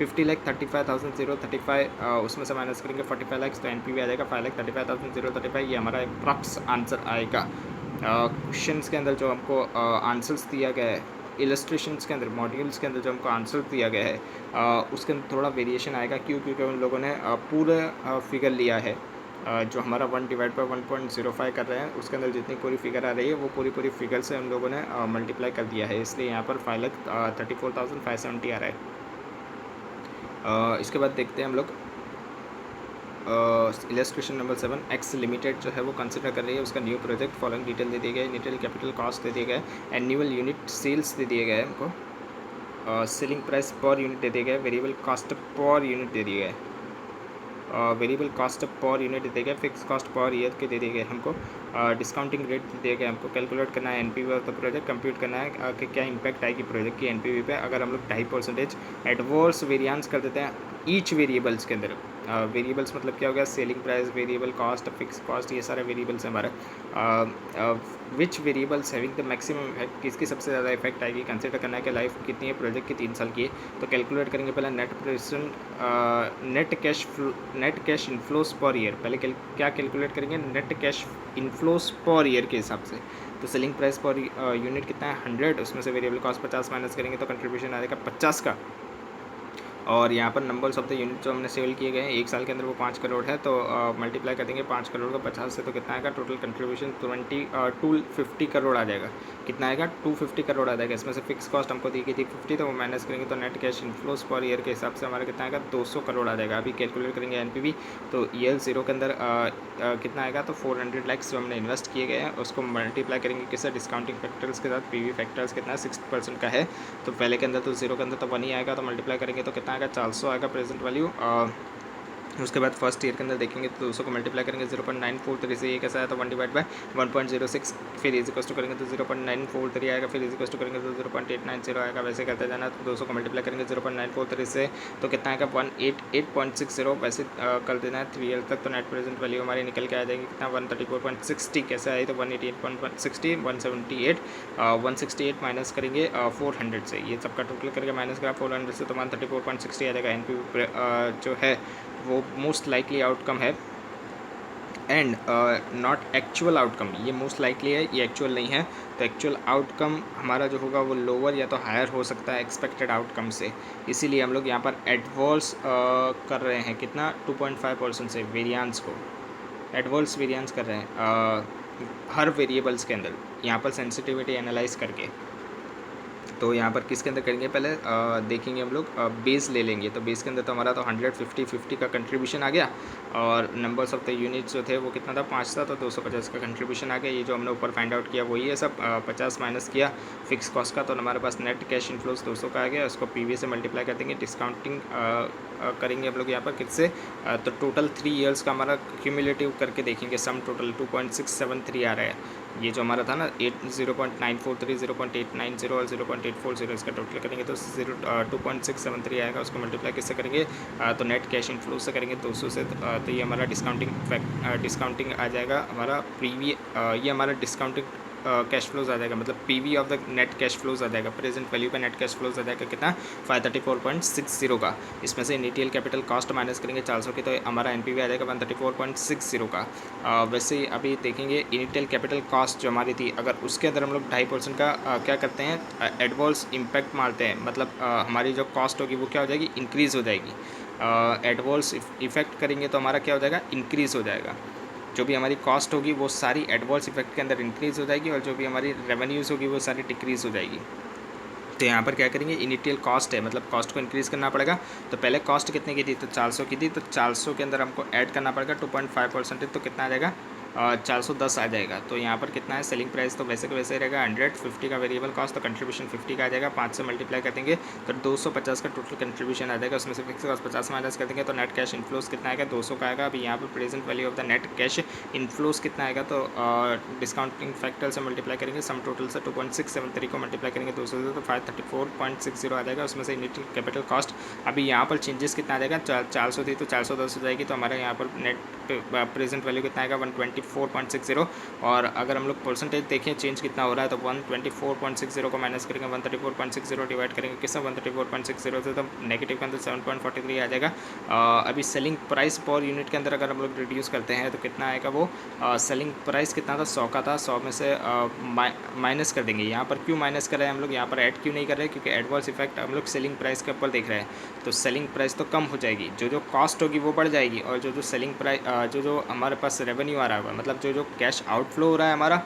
50,35,035 उसमें से माइनस करेंगे 45 लाख तो एनपीवी आ जाएगा 5,35,035। ये हमारा अप्रॉक्स आंसर आएगा। क्वेश्चंस के अंदर जो हमको आंसर्स दिया गया है, इलस्ट्रेशंस के अंदर, मॉड्यूल्स के अंदर जो हमको आंसर दिया गया है उसके अंदर थोड़ा वेरिएशन आएगा। क्योंकि उन लोगों ने पूरा फिगर लिया है। जो हमारा 1/1.05 कर रहे हैं उसके अंदर जितनी पूरी फिगर आ रही है वो पूरी फिगर से हम लोगों ने मल्टीप्लाई कर दिया है, इसलिए यहाँ पर 5,34,570 आ रहा है। इसके बाद देखते हैं हम लोग इलस्ट्रेशन नंबर 7। एक्स लिमिटेड जो है वो कंसिडर कर रही है उसका न्यू प्रोजेक्ट। फॉलोइंग डिटेल दे दिए गए, इनिशियल कैपिटल कॉस्ट दे दिए गए, एनुअल यूनिट सेल्स दे दिए गए हमको, सेलिंग प्राइस पर यूनिट दे दिए गए, वेरिएबल कॉस्ट पर यूनिट दे दिए गए, वेरिएबल कॉस्ट पर यूनिट दे दिए गए, फिक्स कॉस्ट पर ईयर के दे दिए गए हमको, डिस्काउंटिंग रेट दे दिए गए हमको। कैलकुलेट करना है NPV of the project, compute करना है कि क्या इंपैक्ट आएगी प्रोजेक्ट की एनपीवी पे अगर हम लोग 2.5% एडवर्स वेरिएंस कर देते हैं ईच वेरिएबल्स के अंदर। वेरिएबल्स मतलब क्या हो गया, selling price, variable cost, fix cost, ये सारे वेरिएबल्स हैं हमारे। Which variables having the maximum effect, किसकी सबसे ज़्यादा इफेक्ट आएगी। कंसिडर करना है कि लाइफ कितनी है प्रोजेक्ट की 3 साल की है। तो कैलकुलेट करेंगे पहले net cash inflows per year. पहले क्या कैलकुलेट करेंगे, net cash inflows per year के हिसाब से। तो सेलिंग प्राइस पर यूनिट कितना है 100, उसमें से वेरिएबल कॉस्ट 50 माइनस करेंगे तो कंट्रीब्यूशन आ जाएगा 50 का। और यहाँ पर नंबर्स ऑफ द यूनिट जो हमने सेल किए गए हैं 1 साल के अंदर वो 5 करोड़ है। तो मल्टीप्लाई कर देंगे 5 करोड़ का 50 से तो कितना आएगा, टोटल कंट्रीब्यूशन 250 करोड़ आ जाएगा। कितना आएगा 250 करोड़ आ जाएगा। इसमें से फिक्स कॉस्ट हमको दी गई थी 50, तो वो माइनस करेंगे तो net cash inflows per year के हिसाब से हमारा कितना आएगा 200 करोड़ आ जाएगा। अभी कैलकुलेट करेंगे एनपीवी। तो ईयर 0 के अंदर कितना आएगा, तो 400 लाख जो हमने इन्वेस्ट किए गए हैं उसको मल्टीप्लाई करेंगे किससे, डिस्काउंटिंग फैक्टर्स के साथ। पीवी फैक्टर्स कितना 6% का है, तो पहले के अंदर तो 0 के अंदर तो 1 ही आएगा। तो मल्टीप्लाई करेंगे तो कितना आएगा 400 आएगा प्रेजेंट वैल्यू। उसके बाद फर्स्ट ईयर के अंदर देखेंगे तो 200 को मल्टीप्लाई करेंगे 0.943 से, ये कैसा है तो 1/1.06, फिर इज इक्वल टू करेंगे तो 0.943 आएगा, फिर इज इक्वल टू करेंगे तो 0.890 आएगा। वैसे करते जाना तो 200 को मल्टीप्लाई करेंगे 0.943 से तो कितना आएगा 188.60। वैसे कर देना है 3 ईयर तक। तो नेट प्रेजेंट वैल्यू हमारी निकल के आ जाएगी कितना 134.60। कैसे आई तो 188.60, 178, 168 माइनस करेंगे 400 से, ये सबका टोटल करके माइनस करा 400 से तो 134.60 आ जाएगा। एनपीवी जो है वो मोस्ट लाइकली आउटकम है एंड नॉट एक्चुअल आउटकम। ये मोस्ट लाइकली है, ये एक्चुअल नहीं है। तो एक्चुअल आउटकम हमारा जो होगा वो लोअर या तो हायर हो सकता है एक्सपेक्टेड आउटकम से, इसीलिए हम लोग यहाँ पर एडवर्स कर रहे हैं कितना 2.5% से वेरिएंस को एडवर्स वेरिएंस कर रहे हैं। हर वेरिएबल्स के अंदर यहाँ पर सेंसिटिविटी एनालाइज करके। तो यहाँ पर किसके अंदर करेंगे, पहले देखेंगे हम लोग बेस ले लेंगे। तो बेस के अंदर तो हमारा तो 150 का कंट्रीब्यूशन आ गया, और नंबर्स ऑफ द यूनिट्स जो थे वो कितना था, 5 था, तो 250 का कंट्रीब्यूशन आ गया। ये जो हमने ऊपर फाइंड आउट किया वही है सब, 50 माइनस किया फिक्स कॉस्ट का, तो हमारे पास नेट कैश इनफ्लोस 200 का आ गया। उसको पीवी से मल्टीप्लाई कर देंगे, डिस्काउंटिंग करेंगे हम लोग यहाँ पर किससे, तो टोटल 3 ईयर्स का हमारा क्यूमुलेटिव करके देखेंगे, सम टोटल 2.673 आ रहा है। ये जो हमारा था ना 0.943, 0.890 और 0.840, इसका टोटल करेंगे तो 2.673 आएगा। उसको मल्टीप्लाई किससे करेंगे, तो नेट कैश इनफ्लो से करेंगे 200 से, तो ये हमारा डिस्काउंटिंग आ जाएगा हमारा ये हमारा डिस्काउंटिंग कैश फ्लोज आ जाएगा, मतलब PV of the net cash flows आ जाएगा, प्रेजेंट वैल्यू पे नेट कैश फ्लोज आ जाएगा कितना, 534.60 का। इसमें से इनिशियल कैपिटल कॉस्ट माइनस करेंगे 400 की, तो हमारा एनपीवी आ जाएगा 134.60 का। वैसे अभी देखेंगे इनिशियल कैपिटल कॉस्ट जो हमारी थी, अगर उसके अंदर हम लोग 2.5% का क्या करते हैं, एडवर्स इम्पैक्ट मारते हैं, मतलब हमारी जो कॉस्ट होगी वो क्या हो जाएगी, इंक्रीज़ हो जाएगी। एडवर्स इफेक्ट करेंगे तो हमारा क्या हो जाएगा, इंक्रीज़ हो जाएगा। जो भी हमारी कॉस्ट होगी वो सारी एडवर्स इफेक्ट के अंदर इंक्रीज़ हो जाएगी, और जो भी हमारी रेवेन्यूज़ होगी वो सारी डिक्रीज़ हो जाएगी। तो यहाँ पर क्या करेंगे, इनिशियल कॉस्ट है, मतलब कॉस्ट को इंक्रीज़ करना पड़ेगा। तो पहले कॉस्ट कितने की थी, तो 400 की थी, तो 400 के अंदर हमको ऐड करना पड़ेगा 2.5%, तो कितना आ जाएगा, 410 आ जाएगा। तो यहाँ पर कितना है सेलिंग प्राइस, तो वैसे का वैसे रहेगा 150 का वेरिएबल कॉस्ट, तो कंट्रीब्यूशन 50 का आ जाएगा, 5 से मल्टीप्लाई कर देंगे तो 250 का टोटल कंट्रीब्यूशन आ जाएगा। उसमें से फिक्स कॉस्ट 50 माइनस कर देंगे तो नेट कैश इनफ्लोस कितना आएगा, 200 का आएगा। अभी यहाँ पर present value of the net cash inflows कितना आएगा, तो डिस्काउंटिंग फैक्टर से मल्टीप्लाई करेंगे, सम टोटल से 2.673 को मल्टीप्लाई करेंगे 200 से, तो 534.60 आ जाएगा। उसमें से इनिशियल कैपिटल कॉस्ट अभी यहाँ पर चेंजेस कितना आ जाएगा, 400 थी तो 410 हो जाएगी, तो हमारे यहाँ पर नेट प्रेजेंट वैल्यू कितना आएगा, 124.60। और अगर हम लोग परसेंटेज देखें चेंज कितना हो रहा है, तो 124.60 को माइनस करेंगे 134.60 डिवाइड करेंगे किससे, 134.60 से, तो नेगेटिव के अंदर 7.43 आ जाएगा। अभी सेलिंग प्राइस पर यूनिट के अंदर अगर हम लोग रिड्यूस करते हैं तो कितना आएगा, वो सेलिंग प्राइस कितना था, 100 का था, 100 में से माइनस कर देंगे। यहाँ पर क्यों माइनस कर रहे हैं हम लोग, यहाँ पर ऐड क्यों नहीं कर रहे हैं, क्योंकि एडवर्स इफेक्ट हम लोग सेलिंग प्राइस के ऊपर देख रहे हैं। तो सेलिंग प्राइस तो कम हो जाएगी, जो कॉस्ट होगी वो बढ़ जाएगी, और जो सेलिंग प्राइस जो हमारे पास रेवेन्यू आ रहा होगा, मतलब जो कैश आउटफ्लो हो रहा है हमारा,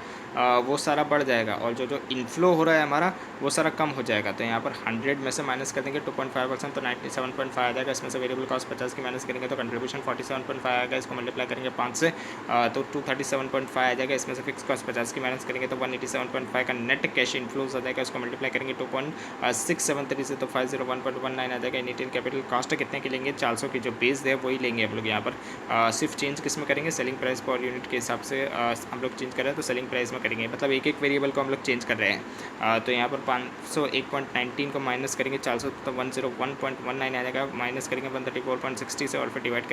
वो सारा बढ़ जाएगा, और जो इनफ्लो हो रहा है हमारा वो सारा कम हो जाएगा। तो यहाँ पर 100 में से माइनस कर देंगे 2.5%, तो 97.5 आ जाएगा। इसमें से वेरिएबल कॉस्ट 50 की माइनस करेंगे तो कंट्रीब्यूशन 47.5 आएगा। इसको मल्टीप्लाई करेंगे 5 से, तो 237.5 आ जाएगा। इसमें से फिक्स कॉस्ट 50 की माइनस करेंगे तो 187.5 का नेट कैश इनफ्लोज आ जाएगा। इसको मल्टीप्लाई करेंगे 2.673 से, तो 501.19 आ जाएगा। इनिशियल कैपिटल कॉस्ट कितने की लेंगे, 400 की जो बेस है वही लेंगे हम लोग। यहाँ पर सिर्फ चेंज किस में करेंगे, सेलिंग प्राइस पर यूनिट के हिसाब से हम लोग चेंज कर रहे हैं, तो सेलिंग प्राइस में करेंगे, मतलब एक वेरिएबल को हम लोग चेंज कर रहे हैं। तो यहाँ पर 501.19 को माइनस करेंगे 400, तो 101.19 आ जाएगा। माइनस करेंगे 134.60 से, और फिर डिवाइड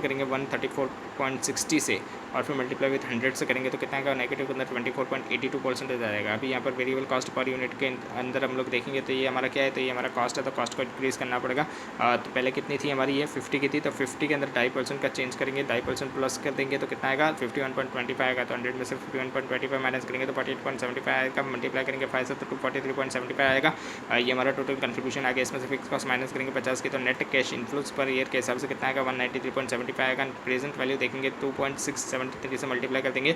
करेंगे 134.60 से, और फिर मल्टीप्लाई विथ 100 से करेंगे तो कितना आएगा, नेगेटिव के अंदर 24.82% आ जाएगा। अभी यहाँ पर वेरिएबल कॉस्ट पर यूनिट के अंदर हम लोग देखेंगे तो ये हमारा क्या है, तो ये हमारा कॉस्ट है, तो कॉस्ट को इंक्रीज़ करना पड़ेगा। तो पहले कितनी थी हमारी, ये 50 की थी, तो 50 के अंदर 2.5% का चेंज करेंगे, 2.5% प्लस कर देंगे तो कितना आएगा, 51.25 आएगा। तो 100 में से 51.25 माइनस करेंगे तो 48.75 आएगा। मल्टीप्लाई करेंगे 5 से, तो 243.75 आएगा। ये हमारा टोटल कंट्रीब्यूशन आ गया। इसमें से फिक्स कॉस्ट माइनस करेंगे 50 की, तो net cash inflows per year के हिसाब से कितना आएगा, 193.75 आएगा। प्रेजेंट वैल्यू देखेंगे 2.673 से मल्टीप्लाई कर देंगे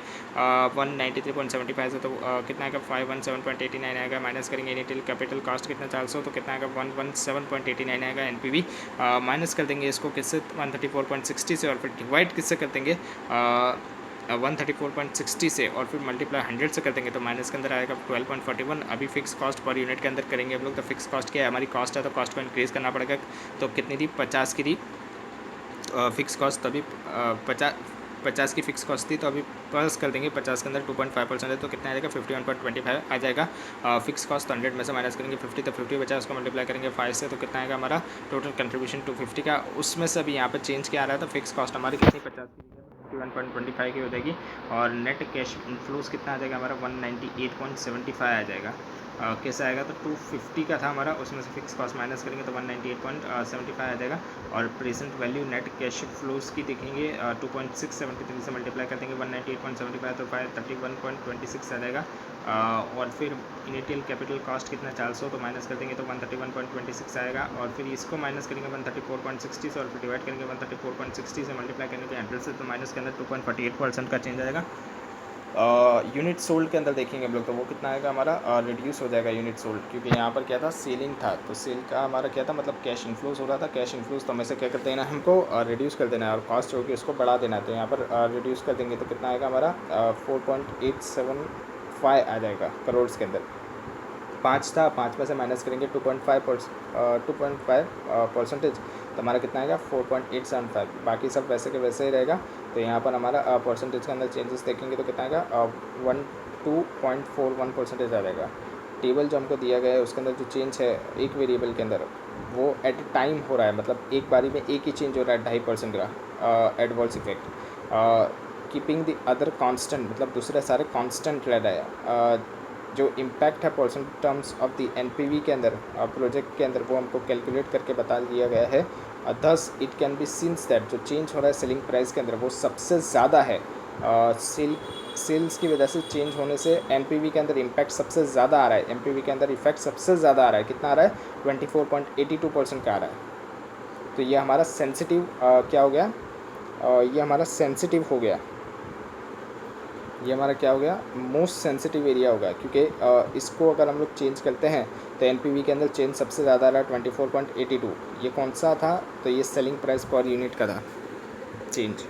193.75 से, तो कितना आएगा, 517.89 आएगा। माइनस करेंगे इनिशियल कैपिटल कॉस्ट कितना, 400, तो कितना आएगा, 117.89 आएगा। एनपीवी माइनस कर देंगे इसको किससे, 134.60 से, और फिर डिवाइड किससे कर देंगे, 134.60 से, और फिर मल्टीप्लाई 100 से कर देंगे तो माइनस के अंदर आएगा 12.41। अभी फिक्स कॉस्ट पर यूनिट के अंदर करेंगे हम लोग। तो फिक्स कॉस्ट क्या है, हमारी कॉस्ट है, तो कॉस्ट को इंक्रीज़ करना पड़ेगा। तो कितनी थी, 50 की थी फिक्स कॉस्ट, तभी 50 की फिक्स कॉस्ट थी, तो अभी प्लस कर देंगे 50 के अंदर 2.5% है, तो कितना आ जाएगा, 51.25 आ जाएगा। फिक्स कॉस्ट 100 में से माइनस करेंगे 50, तो 50 बचा, उसको मल्टीप्लाई करेंगे 5 से, तो कितना आएगा हमारा टोटल कंट्रीब्यूशन 250 का। उसमें से अभी यहाँ पर चेंज क्या आ रहा है, तो फिक्स कॉस्ट हमारी कितनी, 50 की 51.25 की हो जाएगी, और नेट कैश इनफ्लोस कितना आ जाएगा हमारा, 198.75 आ जाएगा। कैसा आएगा, तो 250 का था हमारा, उसमें से फिक्स कॉस्ट माइनस करेंगे तो 198.75 आ जाएगा। और present value net cash flows की देखेंगे 2.673 से मल्टीप्लाई कर देंगे 198.75 तो 531.26 आ जाएगा। और फिर इनिशियल कैपिटल कॉस्ट कितना 400 तो माइनस कर देंगे तो 131.26 आएगा। और फिर इसको माइनस करेंगे 134.60 से और फिर डिवाइड करेंगे 134.60 से मल्टीप्लाई करने के 100 से तो माइनस के अंदर 2.48% का चेंज आएगा। यूनिट सोल्ड के अंदर देखेंगे हम लोग तो वो कितना आएगा हमारा, रिड्यूस हो जाएगा यूनिट सोल्ड, क्योंकि यहाँ पर क्या था, सेलिंग था, तो सेल का हमारा क्या था, मतलब कैश इन्फ्लोज हो रहा था। कैश इन्फ्लोज तो हमें से क्या कर देना है, हमको रिड्यूस कर देना है, और कॉस्ट होगी उसको बढ़ा देना है। तो यहाँ पर रिड्यूस कर देंगे तो कितना आएगा हमारा 4.875 आ जाएगा करोड़ के अंदर। 5 था, 5 में से माइनस करेंगे 2.5% तो हमारा कितना आएगा 4.875। बाकी सब वैसे के वैसे ही रहेगा। तो यहाँ पर हमारा परसेंटेज के अंदर चेंजेस देखेंगे तो कितना आएगा 12.41% आ जाएगा। टेबल जो हमको दिया गया है उसके अंदर जो चेंज है एक वेरिएबल के अंदर वो एट ए टाइम हो रहा है, मतलब एक बारी में एक ही चेंज हो रहा है 2.5% का adverse effect. Keeping the other constant, मतलब दूसरे सारे कांस्टेंट रह रहा है। जो इम्पैक्ट है percent terms of the NPV के अंदर प्रोजेक्ट के अंदर वो हमको कैलकुलेट करके बता दिया गया है। Thus it can be scenes that जो चेंज हो रहा है सेलिंग प्राइस के अंदर वो सबसे ज़्यादा है। सेल्स की वजह से चेंज होने से एनपीवी के अंदर इम्पैक्ट सबसे ज़्यादा आ रहा है। एनपीवी के अंदर इफेक्ट सबसे ज़्यादा आ रहा है, कितना आ रहा है 24.82% का आ रहा है। तो ये हमारा सेंसिटिव क्या हो गया, ये हमारा सेंसिटिव हो गया, ये हमारा क्या हो गया, मोस्ट सेंसिटिव एरिया होगा, क्योंकि इसको अगर हम लोग चेंज करते हैं तो एनपीवी के अंदर चेंज सबसे ज़्यादा आ रहा है 24.82। ये कौन सा था, तो ये सेलिंग प्राइस पर यूनिट का था चेंज।